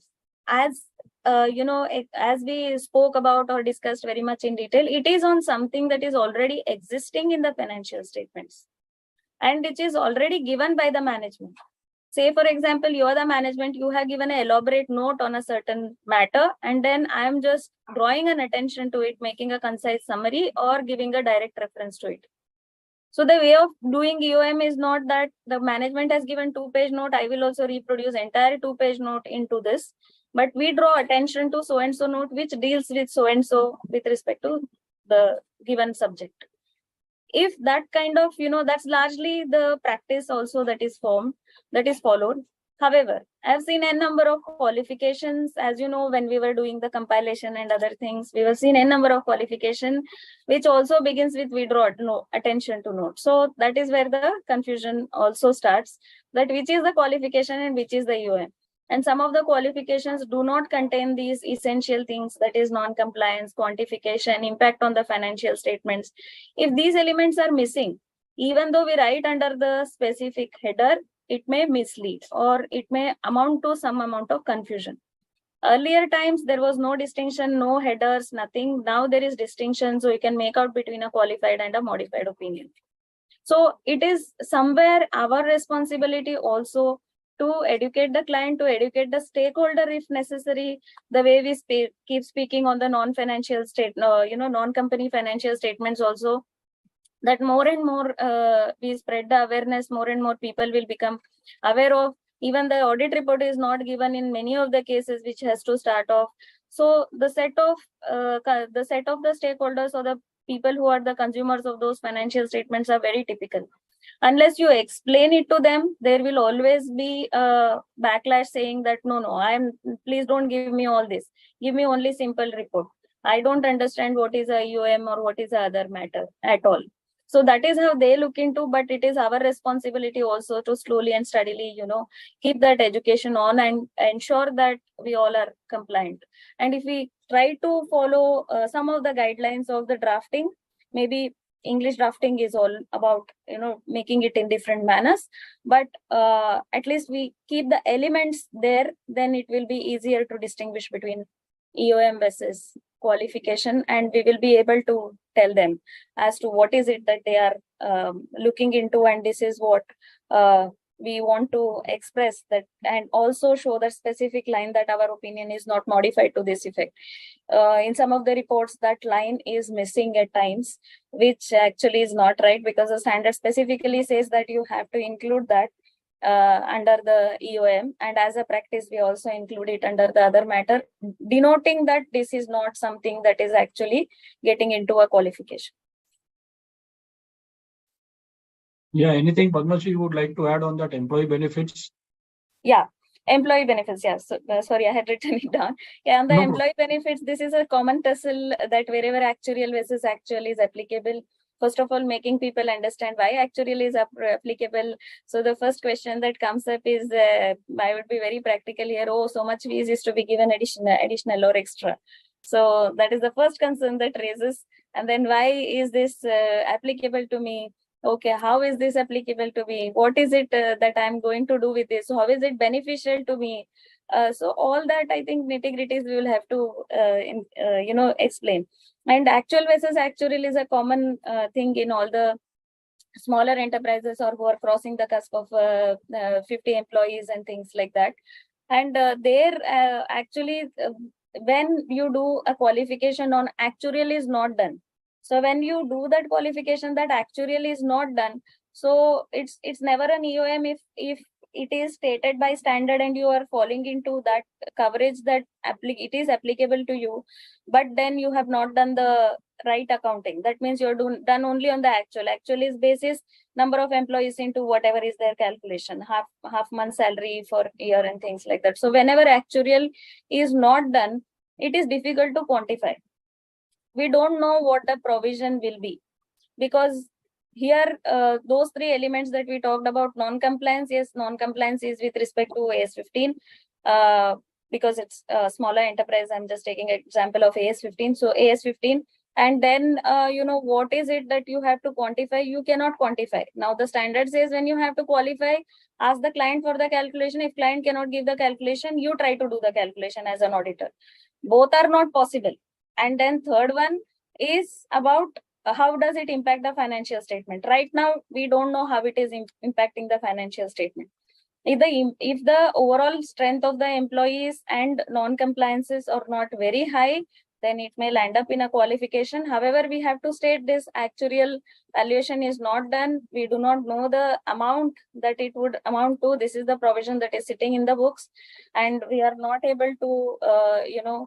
as as we spoke about or discussed very much in detail, it is on something that is already existing in the financial statements and which is already given by the management. Say, for example, you are the management, you have given an elaborate note on a certain matter, and then I am just drawing an attention to it, making a concise summary or giving a direct reference to it. So the way of doing EOM is not that the management has given 2-page note, I will also reproduce entire 2-page note into this, but we draw attention to so-and-so note, which deals with so-and-so with respect to the given subject. If that kind of, that's largely the practice also that is followed. However, I've seen a number of qualifications, as you know, when we were doing the compilation and other things, we have seen a number of qualification, which also begins with we draw attention to note. So that is where the confusion also starts, that which is the qualification and which is the EOM. And some of the qualifications do not contain these essential things, that is non-compliance, quantification, impact on the financial statements. If these elements are missing, even though we write under the specific header, it may mislead or it may amount to some amount of confusion. Earlier times, there was no distinction, no headers, nothing. Now there is distinction, so you can make out between a qualified and a modified opinion. So it is somewhere our responsibility also to educate the client, to educate the stakeholder if necessary, the way we keep speaking on the non-financial non-company financial statements also, that more and more we spread the awareness, more and more people will become aware of. Even the audit report is not given in many of the cases, which has to start off. So the set of the stakeholders or the people who are the consumers of those financial statements are very typical. Unless you explain it to them, there will always be a backlash saying that please don't give me all this. Give me only simple report. I don't understand what is a EOM or what is a other matter at all. So that is how they look into, but it is our responsibility also to slowly and steadily, keep that education on and ensure that we all are compliant. And if we try to follow some of the guidelines of the drafting, maybe English drafting is all about, making it in different manners, but at least we keep the elements there, then it will be easier to distinguish between EOM versus qualification, and we will be able to tell them as to what is it that they are looking into, and this is what we want to express that, and also show the specific line that our opinion is not modified to this effect. In some of the reports, that line is missing at times, which actually is not right, because the standard specifically says that you have to include that under the EOM, and as a practice we also include it under the other matter, denoting that this is not something that is actually getting into a qualification. Yeah, anything Padmaji you would like to add on that employee benefits? Yeah, employee benefits. Yeah, so, sorry, I had written it down. Yeah, on the employee benefits, this is a common tussle that wherever actuarial versus actual is applicable. First of all, making people understand why actuarial is applicable. So the first question that comes up is, I would be very practical here. Oh, so much fees is to be given additional or extra. So that is the first concern that raises. And then why is this applicable to me? Okay, how is this applicable to me? What is it that I'm going to do with this? So how is it beneficial to me? So all that, I think, nitty-gritties we will have to, explain. And actual versus actuarial is a common thing in all the smaller enterprises or who are crossing the cusp of 50 employees and things like that. And when you do a qualification on actuarial is not done. So when you do that qualification, that actuarial is not done. So it's never an EOM if it is stated by standard and you are falling into that coverage that it is applicable to you, but then you have not done the right accounting. That means you're done only on the actual. Actual is basis number of employees into whatever is their calculation, half month salary for year and things like that. So whenever actuarial is not done, it is difficult to quantify. We don't know what the provision will be, because here those three elements that we talked about, non-compliance, yes, non-compliance is with respect to AS15 because it's a smaller enterprise. I'm just taking an example of AS15. So AS15, and then what is it that you have to quantify? You cannot quantify. Now the standard says when you have to qualify, ask the client for the calculation. If client cannot give the calculation, you try to do the calculation as an auditor. Both are not possible. And then third one is about how does it impact the financial statement? Right now, we don't know how it is impacting the financial statement. If the overall strength of the employees and non-compliances are not very high, then it may land up in a qualification. However, we have to state this actuarial valuation is not done. We do not know the amount that it would amount to. This is the provision that is sitting in the books, and we are not able to,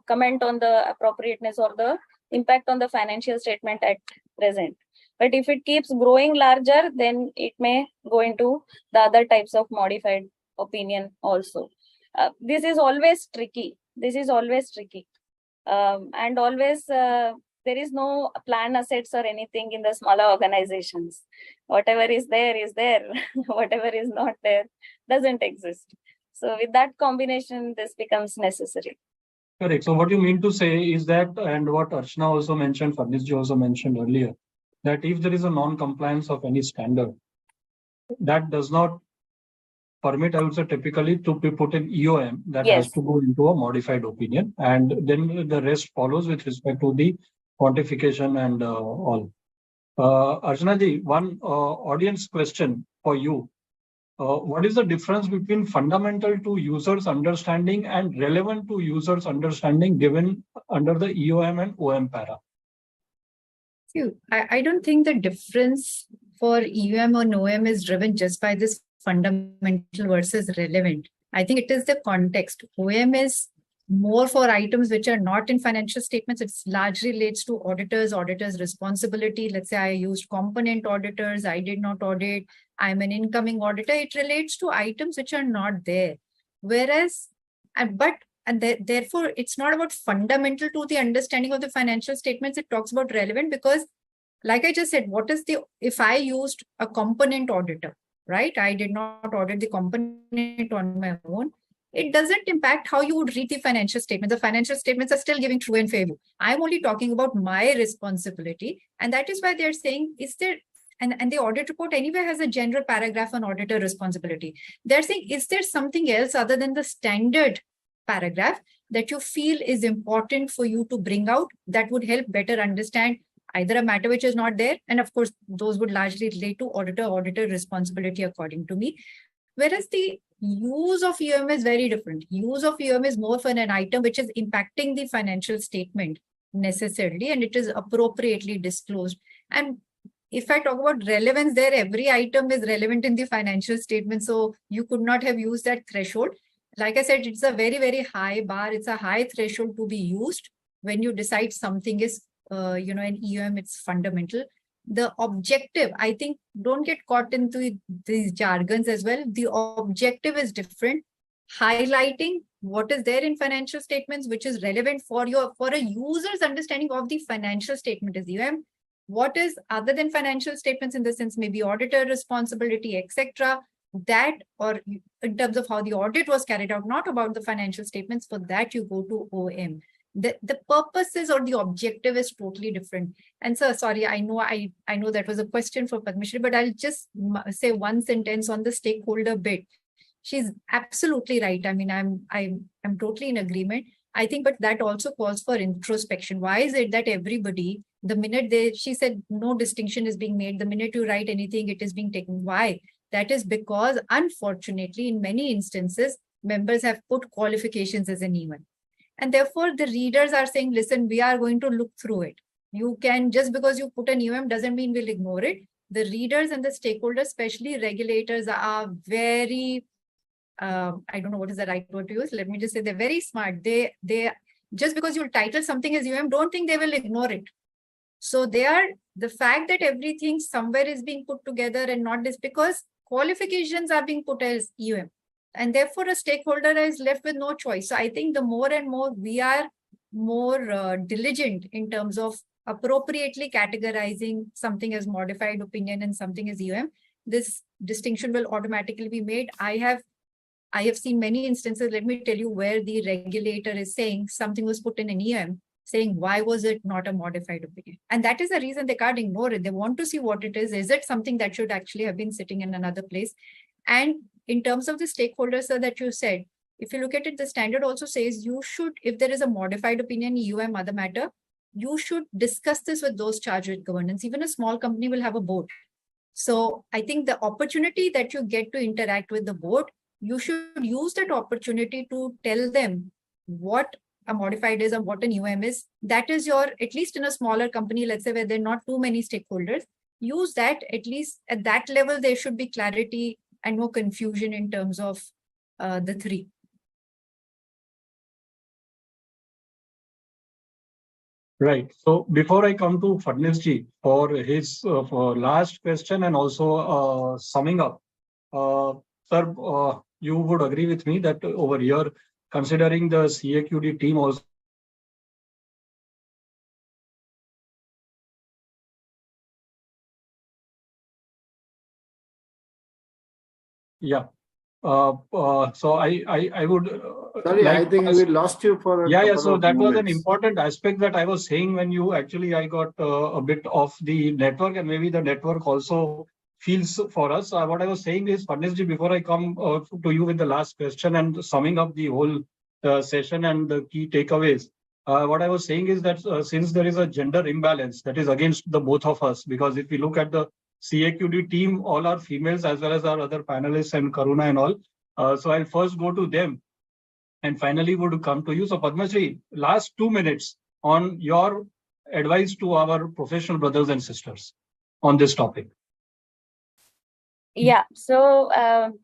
comment on the appropriateness or the impact on the financial statement at present. But if it keeps growing larger, then it may go into the other types of modified opinion also. This is always tricky. And always there is no plan assets or anything in the smaller organizations. Whatever is there is there. Whatever is not there doesn't exist. So with that combination, this becomes necessary. Correct. So what you mean to say is that, and what Archana also mentioned, Fadnisji also mentioned earlier, that if there is a non-compliance of any standard, that does not permit, I would say, typically to be put in EOM, that Yes. has to go into a modified opinion, and then the rest follows with respect to the quantification and all. Archana ji, one audience question for you. what is the difference between fundamental to users' understanding and relevant to users' understanding given under the EOM and OM para? See, I don't think the difference for EOM or OM is driven just by this fundamental versus relevant. I think it is the context. OM is more for items which are not in financial statements. It largely relates to auditors' responsibility. Let's say I used component auditors, I did not audit, I'm an incoming auditor. It relates to items which are not there. Whereas, therefore, it's not about fundamental to the understanding of the financial statements. It talks about relevant because, like I just said, if I used a component auditor, right? I did not audit the component on my own. It doesn't impact how you would read the financial statements. The financial statements are still giving true and fair view. I'm only talking about my responsibility. And that is why they're saying, and the audit report anyway has a general paragraph on auditor responsibility. They're saying, is there something else other than the standard paragraph that you feel is important for you to bring out that would help better understand either a matter which is not there? And of course, those would largely relate to auditor responsibility, according to me. Whereas the use of EOM is very different. Use of EOM is more for an item which is impacting the financial statement necessarily, and it is appropriately disclosed. And if I talk about relevance there, every item is relevant in the financial statement. So you could not have used that threshold. Like I said, it's a very, very high bar. It's a high threshold to be used when you decide something is, an EOM, it's fundamental. The objective, I think, don't get caught into these jargons as well. The objective is different, highlighting what is there in financial statements, which is relevant for a user's understanding of the financial statement is EOM. What is other than financial statements, in the sense maybe auditor responsibility, etc. That, or in terms of how the audit was carried out, not about the financial statements, for that you go to OM. The purposes or the objective is totally different. And so, sorry, I know that was a question for Padmashri, but I'll just say one sentence on the stakeholder bit. She's absolutely right. I mean, I'm totally in agreement. I think, but that also calls for introspection. Why is it that everybody, the minute she said no distinction is being made, the minute you write anything, it is being taken. Why? That is because, unfortunately, in many instances, members have put qualifications as an EOM. And therefore, the readers are saying, listen, we are going to look through it. You can, just because you put an EOM doesn't mean we'll ignore it. The readers and the stakeholders, especially regulators, are very, I don't know what is the right word to use. Let me just say they're very smart. They just because you title something as EOM, don't think they will ignore it. So the fact that everything somewhere is being put together and not this, because qualifications are being put as EOM. And therefore, a stakeholder is left with no choice. So I think the more and more we are more diligent in terms of appropriately categorizing something as modified opinion and something as EOM, this distinction will automatically be made. I have seen many instances, let me tell you, where the regulator is saying something was put in an EOM, saying, why was it not a modified opinion? And that is the reason they can't ignore it. They want to see what it is. Is it something that should actually have been sitting in another place? And in terms of the stakeholders, sir, that you said, if you look at it, the standard also says you should, if there is a modified opinion, EOM, other matter, you should discuss this with those charged with governance. Even a small company will have a board. So I think the opportunity that you get to interact with the board, you should use that opportunity to tell them what a modified is and what an EOM is. That is your, at least in a smaller company, let's say where there are not too many stakeholders, use that. At least at that level, there should be clarity and no confusion in terms of the three. Right. So before I come to Fadnisji for his for last question and also summing up, sir, you would agree with me that over here, considering the CAQD team also, yeah. So I would. Sorry, I think we lost you for a couple so of that was an moments. important aspect that I was saying when you actually, I got a bit of the network, and maybe the network also feels for us. What I was saying is, Fadnisji, before I come to you with the last question and summing up the whole session and the key takeaways, what I was saying is that since there is a gender imbalance that is against the both of us, because if we look at the CAQD team, all are females as well as our other panelists and Karuna and all. So I'll first go to them and finally would come to you. So Padma Shri, last 2 minutes on your advice to our professional brothers and sisters on this topic. Yeah, so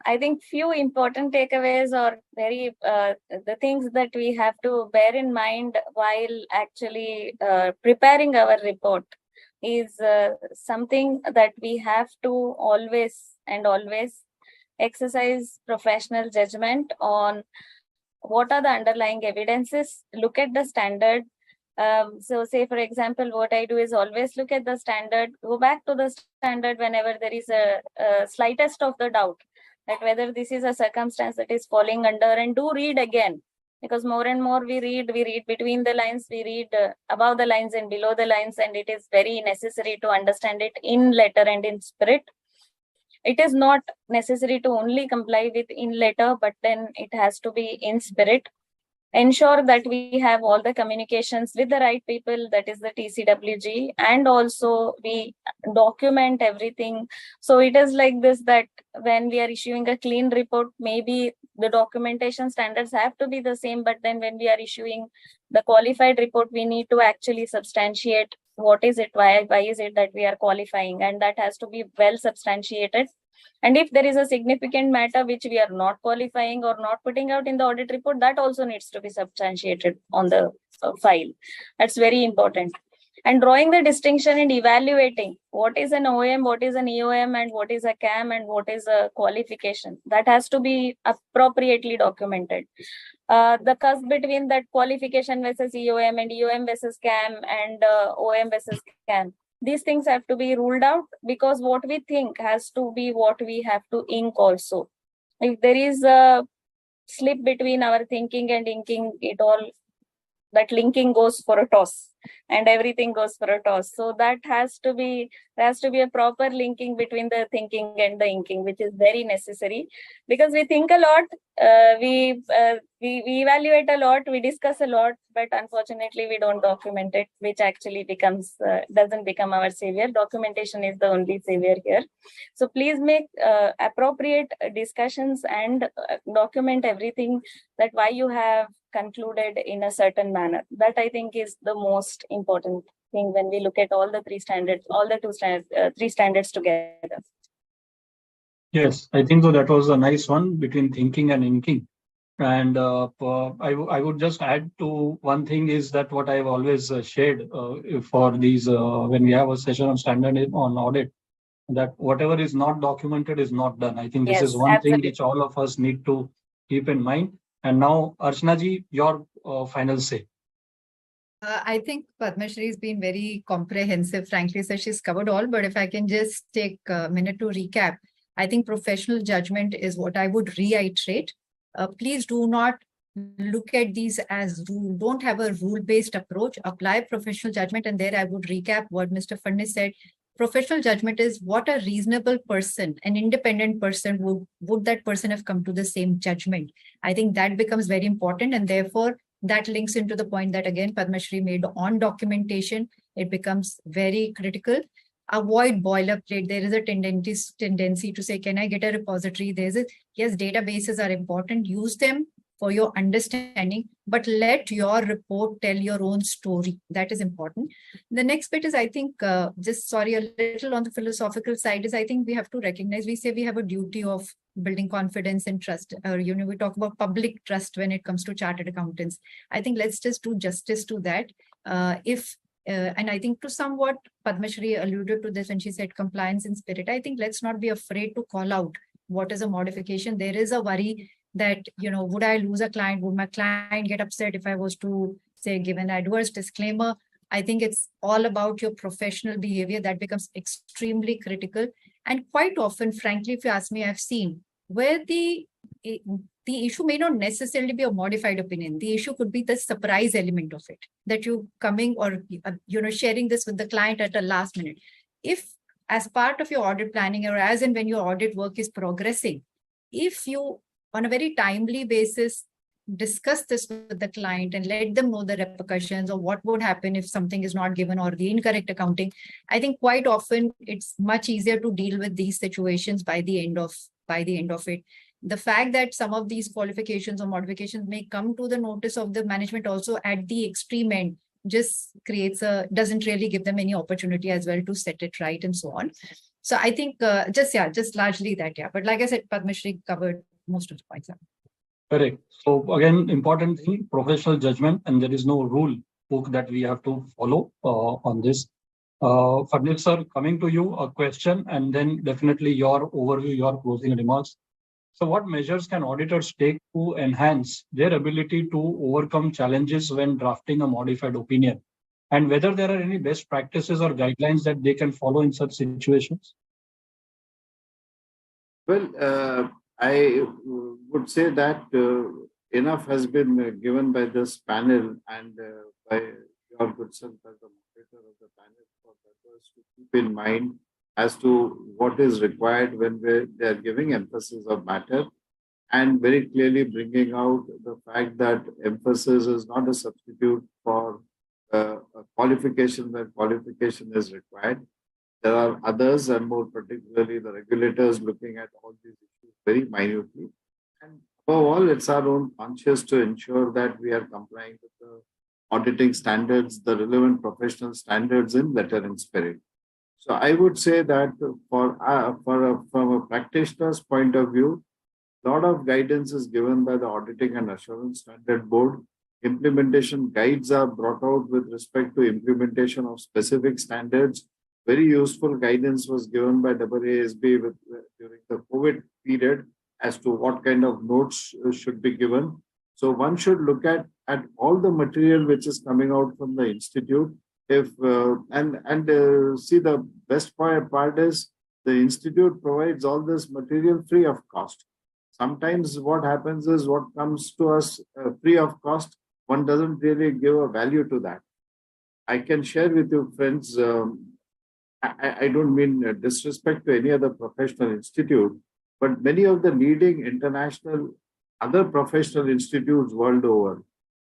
I think few important takeaways or very the things that we have to bear in mind while actually preparing our report is something that we have to always exercise professional judgment on what are the underlying evidences, look at the standard. So say, for example, what I do is always look at the standard, go back to the standard whenever there is a slightest of the doubt that whether this is a circumstance that is falling under, and do read again, because more and more we read between the lines, we read above the lines and below the lines, and it is very necessary to understand it in letter and in spirit. It is not necessary to only comply with in letter, but then it has to be in spirit. Ensure that we have all the communications with the right people, that is the TCWG, and also we document everything. So it is like this, that when we are issuing a clean report, maybe the documentation standards have to be the same, but then when we are issuing the qualified report, we need to actually substantiate what is it, why is it that we are qualifying, and that has to be well substantiated. And if there is a significant matter which we are not qualifying or not putting out in the audit report, that also needs to be substantiated on the file. That's very important. And drawing the distinction and evaluating what is an OM, what is an EOM, and what is a CAM, and what is a qualification. That has to be appropriately documented. The cusp between that qualification versus EOM and EOM versus CAM and OM versus CAM, these things have to be ruled out, because what we think has to be what we have to ink also. If there is a slip between our thinking and inking, that linking goes for a toss, and everything goes for a toss. So that there has to be a proper linking between the thinking and the inking, which is very necessary, because we think a lot, we evaluate a lot, we discuss a lot, but unfortunately we don't document it, which actually doesn't become our savior. Documentation is the only savior here. So please make appropriate discussions and document everything, that why you have concluded in a certain manner. That I think is the most important thing when we look at all the three standards together. Yes, I think so. That was a nice one between thinking and inking. And I would just add to one thing is that what I've always shared for these, when we have a session on standard on audit, that whatever is not documented is not done. I think this is one thing which all of us need to keep in mind. And now, Archana ji, your final say. I think Padma Shri has been very comprehensive, frankly, so she's covered all. But if I can just take a minute to recap, I think professional judgment is what I would reiterate. Please do not look at these as rule. Don't have a rule-based approach. Apply professional judgment. And there I would recap what Mr. Fadnis said. Professional judgment is what a reasonable person, an independent person, would that person have come to the same judgment. I think that becomes very important, and therefore that links into the point that again Padma Shri made on documentation. It becomes very critical. Avoid boilerplate. There is a tendency to say, can I get a repository? Yes, databases are important. Use them for your understanding, but let your report tell your own story. That is important. The next bit is, I think, a little on the philosophical side is, I think we have to recognize, we say we have a duty of building confidence and trust. We talk about public trust when it comes to chartered accountants. I think let's just do justice to that. And I think to somewhat Padma Shri alluded to this when she said compliance in spirit. I think let's not be afraid to call out what is a modification. There is a worry that, would I lose a client? Would my client get upset if I was to say, give an adverse disclaimer? I think it's all about your professional behavior that becomes extremely critical. And quite often, frankly, if you ask me, I've seen where the issue may not necessarily be a modified opinion. The issue could be the surprise element of it, that you coming or, sharing this with the client at the last minute. If as part of your audit planning or as and when your audit work is progressing, if you, on a very timely basis, discuss this with the client and let them know the repercussions of what would happen if something is not given or the incorrect accounting, I think quite often it's much easier to deal with these situations by the end of it. The fact that some of these qualifications or modifications may come to the notice of the management also at the extreme end just doesn't really give them any opportunity as well to set it right and so on. So I think just largely that, yeah. But like I said, Padmashri covered most of the points. Correct. So again, important thing, professional judgment, and there is no rule book that we have to follow on this. Fadil sir, coming to you, a question, and then definitely your overview, your closing remarks. So what measures can auditors take to enhance their ability to overcome challenges when drafting a modified opinion? And whether there are any best practices or guidelines that they can follow in such situations? Well, I would say that enough has been given by this panel and by your good self as the moderator of the panel for members to keep in mind as to what is required when they are giving emphasis of matter, and very clearly bringing out the fact that emphasis is not a substitute for a qualification where qualification is required. There are others, and more particularly the regulators, looking at all these issues very minutely. And above all, it's our own conscience to ensure that we are complying with the auditing standards, the relevant professional standards in letter and spirit. So I would say that from a practitioner's point of view, a lot of guidance is given by the Auditing and Assurance Standard Board. Implementation guides are brought out with respect to implementation of specific standards. Very useful guidance was given by AASB during the COVID period as to what kind of notes should be given. So one should look at all the material which is coming out from the institute. See, the best part is the institute provides all this material free of cost. Sometimes what happens is what comes to us free of cost, one doesn't really give a value to that. I can share with you, friends, I don't mean disrespect to any other professional institute, but many of the leading international other professional institutes world over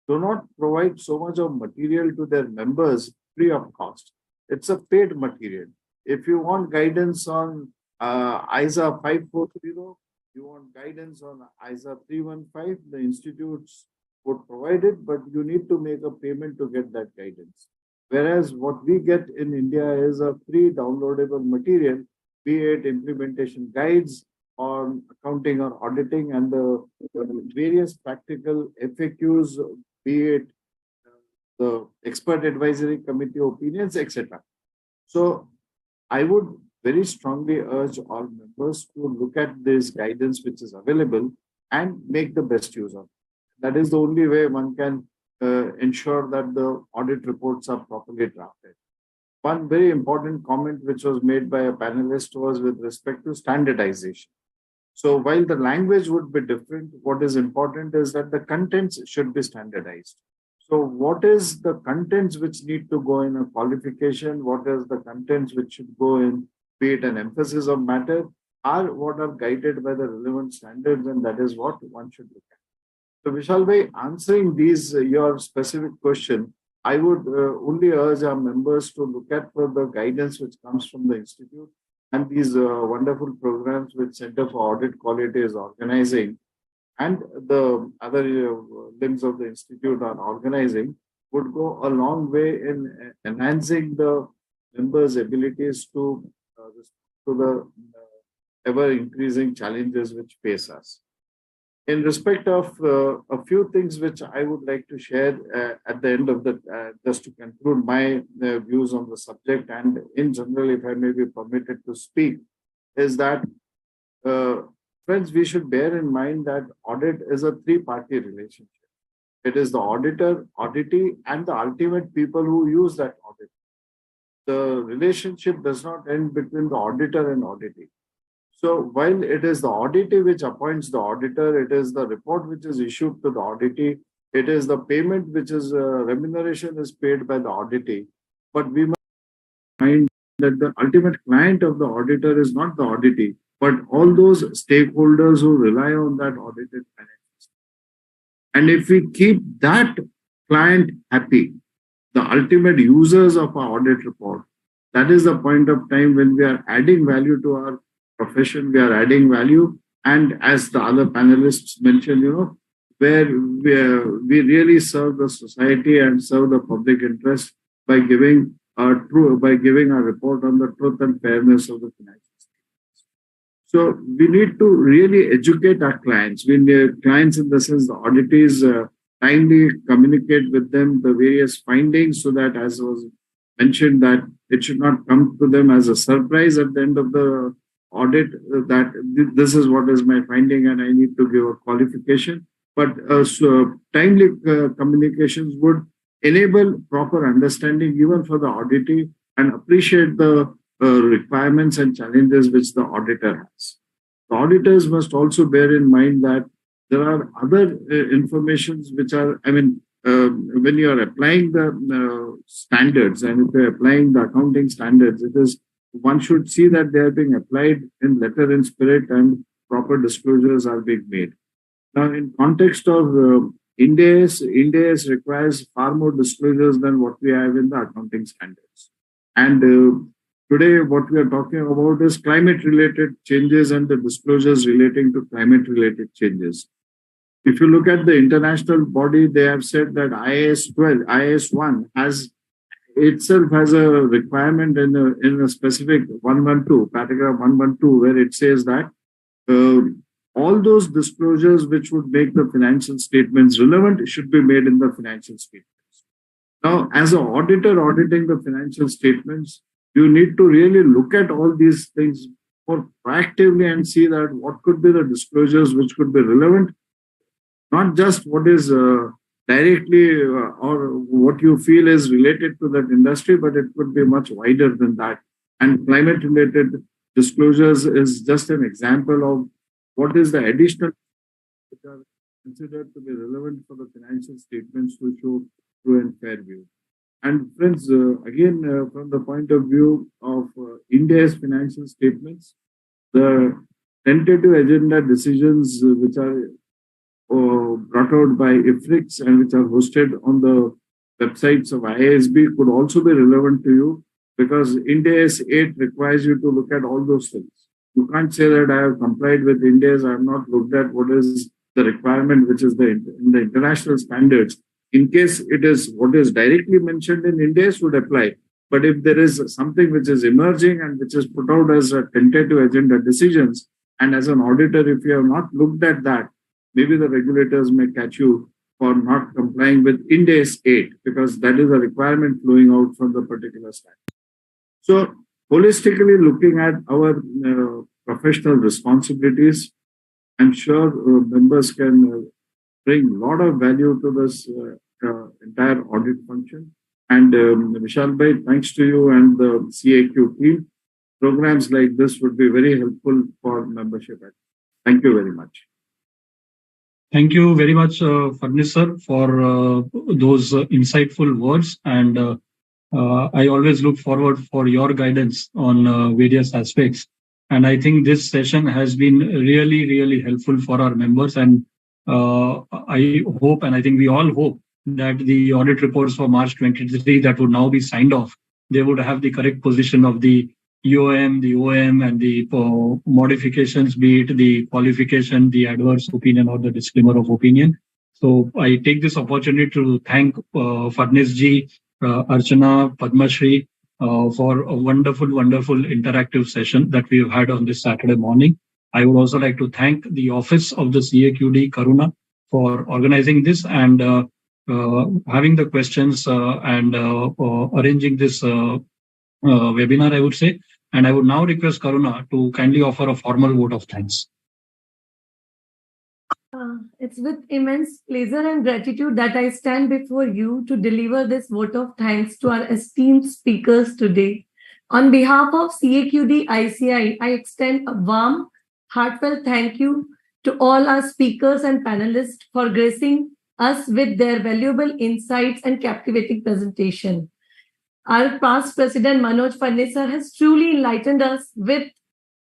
do not provide so much of material to their members free of cost. It's a paid material. If you want guidance on ISA 540, you want guidance on ISA 315, the institutes would provide it, but you need to make a payment to get that guidance. Whereas what we get in India is a free downloadable material, be it implementation guides on accounting or auditing and the various practical FAQs, be it the expert advisory committee opinions, etc. So I would very strongly urge all members to look at this guidance which is available and make the best use of it. That is the only way one can ensure that the audit reports are properly drafted. One very important comment which was made by a panelist was with respect to standardization. So while the language would be different, what is important is that the contents should be standardized. So what is the contents which need to go in a qualification? What is the contents which should go in, be it an emphasis of matter, are what are guided by the relevant standards, and that is what one should look at. So Vishal bhai, answering these your specific question, I would only urge our members to look at the guidance which comes from the institute and these wonderful programs which Center for Audit Quality is organizing and the other limbs of the institute are organizing would go a long way in enhancing the members' abilities to the ever increasing challenges which face us. In respect of a few things which I would like to share at the end of the, just to conclude my views on the subject and in general, if I may be permitted to speak, is that, friends, we should bear in mind that audit is a three-party relationship. It is the auditor, auditee, and the ultimate people who use that audit. The relationship does not end between the auditor and auditee. So while it is the auditee which appoints the auditor, it is the report which is issued to the auditee, it is the payment which is remuneration is paid by the auditee. But we must find that the ultimate client of the auditor is not the auditee, but all those stakeholders who rely on that audited financial. And if we keep that client happy, the ultimate users of our audit report, that is the point of time when we are adding value to our profession, we are adding value. And as the other panelists mentioned, where we really serve the society and serve the public interest by giving a report on the truth and fairness of the financial statements. So we need to really educate our clients. We need clients in the sense the auditees timely communicate with them the various findings so that, as was mentioned, that it should not come to them as a surprise at the end of the audit that this is what is my finding and I need to give a qualification. But timely communications would enable proper understanding even for the auditee and appreciate the requirements and challenges which the auditor has. The auditors must also bear in mind that there are other informations which are, when you are applying the standards and if you're applying the accounting standards, one should see that they are being applied in letter and spirit and proper disclosures are being made. Now, in context of Ind AS requires far more disclosures than what we have in the accounting standards. And today, what we are talking about is climate-related changes and the disclosures relating to climate-related changes. If you look at the international body, they have said that IAS 1 itself has a requirement in a specific 112, paragraph 112, where it says that all those disclosures which would make the financial statements relevant should be made in the financial statements. Now, as an auditor auditing the financial statements, you need to really look at all these things more proactively and see that what could be the disclosures which could be relevant, not just what is directly or what you feel is related to that industry, but it could be much wider than that. And climate-related disclosures is just an example of what is the additional which are considered to be relevant for the financial statements to show true and fair view. And friends, again, from the point of view of India's financial statements, the tentative agenda decisions which are brought out by IFRIX and which are hosted on the websites of IASB could also be relevant to you because Ind AS 8 requires you to look at all those things. You can't say that I have complied with Ind AS, I have not looked at what is the requirement which is in the international standards. In case it is what is directly mentioned in Ind AS would apply. But if there is something which is emerging and which is put out as a tentative agenda decisions, and as an auditor, if you have not looked at that, maybe the regulators may catch you for not complying with Ind AS 8 because that is a requirement flowing out from the particular standard. So, holistically looking at our professional responsibilities, I'm sure members can bring a lot of value to this entire audit function. And Vishal Bhai, thanks to you and the CAQ team, programs like this would be very helpful for membership. Thank you very much. Thank you very much, Fadnis sir, for those insightful words. And I always look forward for your guidance on various aspects. And I think this session has been really, really helpful for our members. And I hope, and I think we all hope, that the audit reports for March 23 that would now be signed off, they would have the correct position of the EOM, the OM, and the modifications, be it the qualification, the adverse opinion, or the disclaimer of opinion. So I take this opportunity to thank Fadnis ji, Archana, Padma Shri for a wonderful, wonderful interactive session that we have had on this Saturday morning. I would also like to thank the office of the CAQD, Karuna, for organizing this and having the questions and arranging this webinar, I would say. And I would now request Karuna to kindly offer a formal vote of thanks. It's with immense pleasure and gratitude that I stand before you to deliver this vote of thanks to our esteemed speakers today. On behalf of CAQD ICI, I extend a warm, heartfelt thank you to all our speakers and panelists for gracing us with their valuable insights and captivating presentation. Our past president, Manoj Fadnis sir, has truly enlightened us with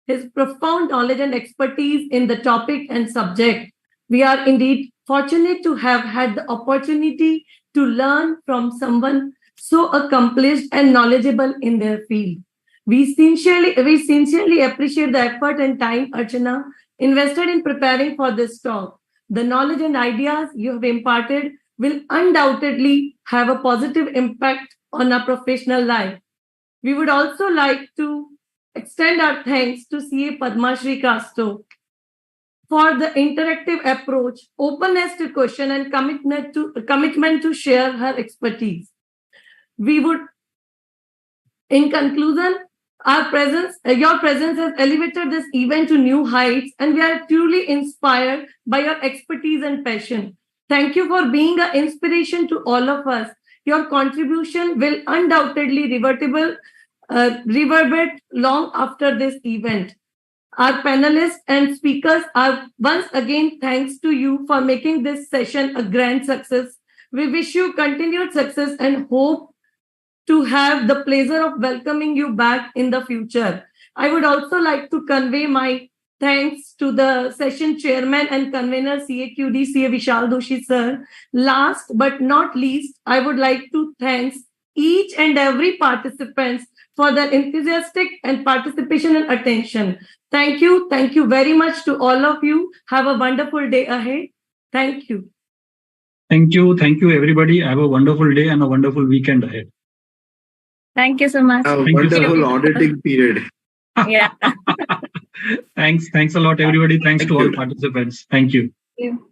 his profound knowledge and expertise in the topic and subject. We are indeed fortunate to have had the opportunity to learn from someone so accomplished and knowledgeable in their field. We sincerely appreciate the effort and time Archana invested in preparing for this talk. The knowledge and ideas you have imparted will undoubtedly have a positive impact on our professional life. We would also like to extend our thanks to CA Padma Shri Kasto for the interactive approach, openness to question, and commitment to share her expertise. We would, in conclusion, your presence has elevated this event to new heights, and we are truly inspired by your expertise and passion. Thank you for being an inspiration to all of us. Your contribution will undoubtedly reverberate long after this event. Our panelists and speakers are once again thanks to you for making this session a grand success. We wish you continued success and hope to have the pleasure of welcoming you back in the future. I would also like to convey my thanks to the session chairman and convener CAQD, CA Vishal Doshi sir. Last but not least, I would like to thank each and every participant for their enthusiastic and participation and attention. Thank you. Thank you very much to all of you. Have a wonderful day ahead. Thank you. Thank you. Thank you, everybody. Have a wonderful day and a wonderful weekend ahead. Thank you so much. A Thank you, wonderful sir. auditing period. Yeah. Thanks a lot, everybody. Thanks Thank to all you. participants. Thank you. Thank you.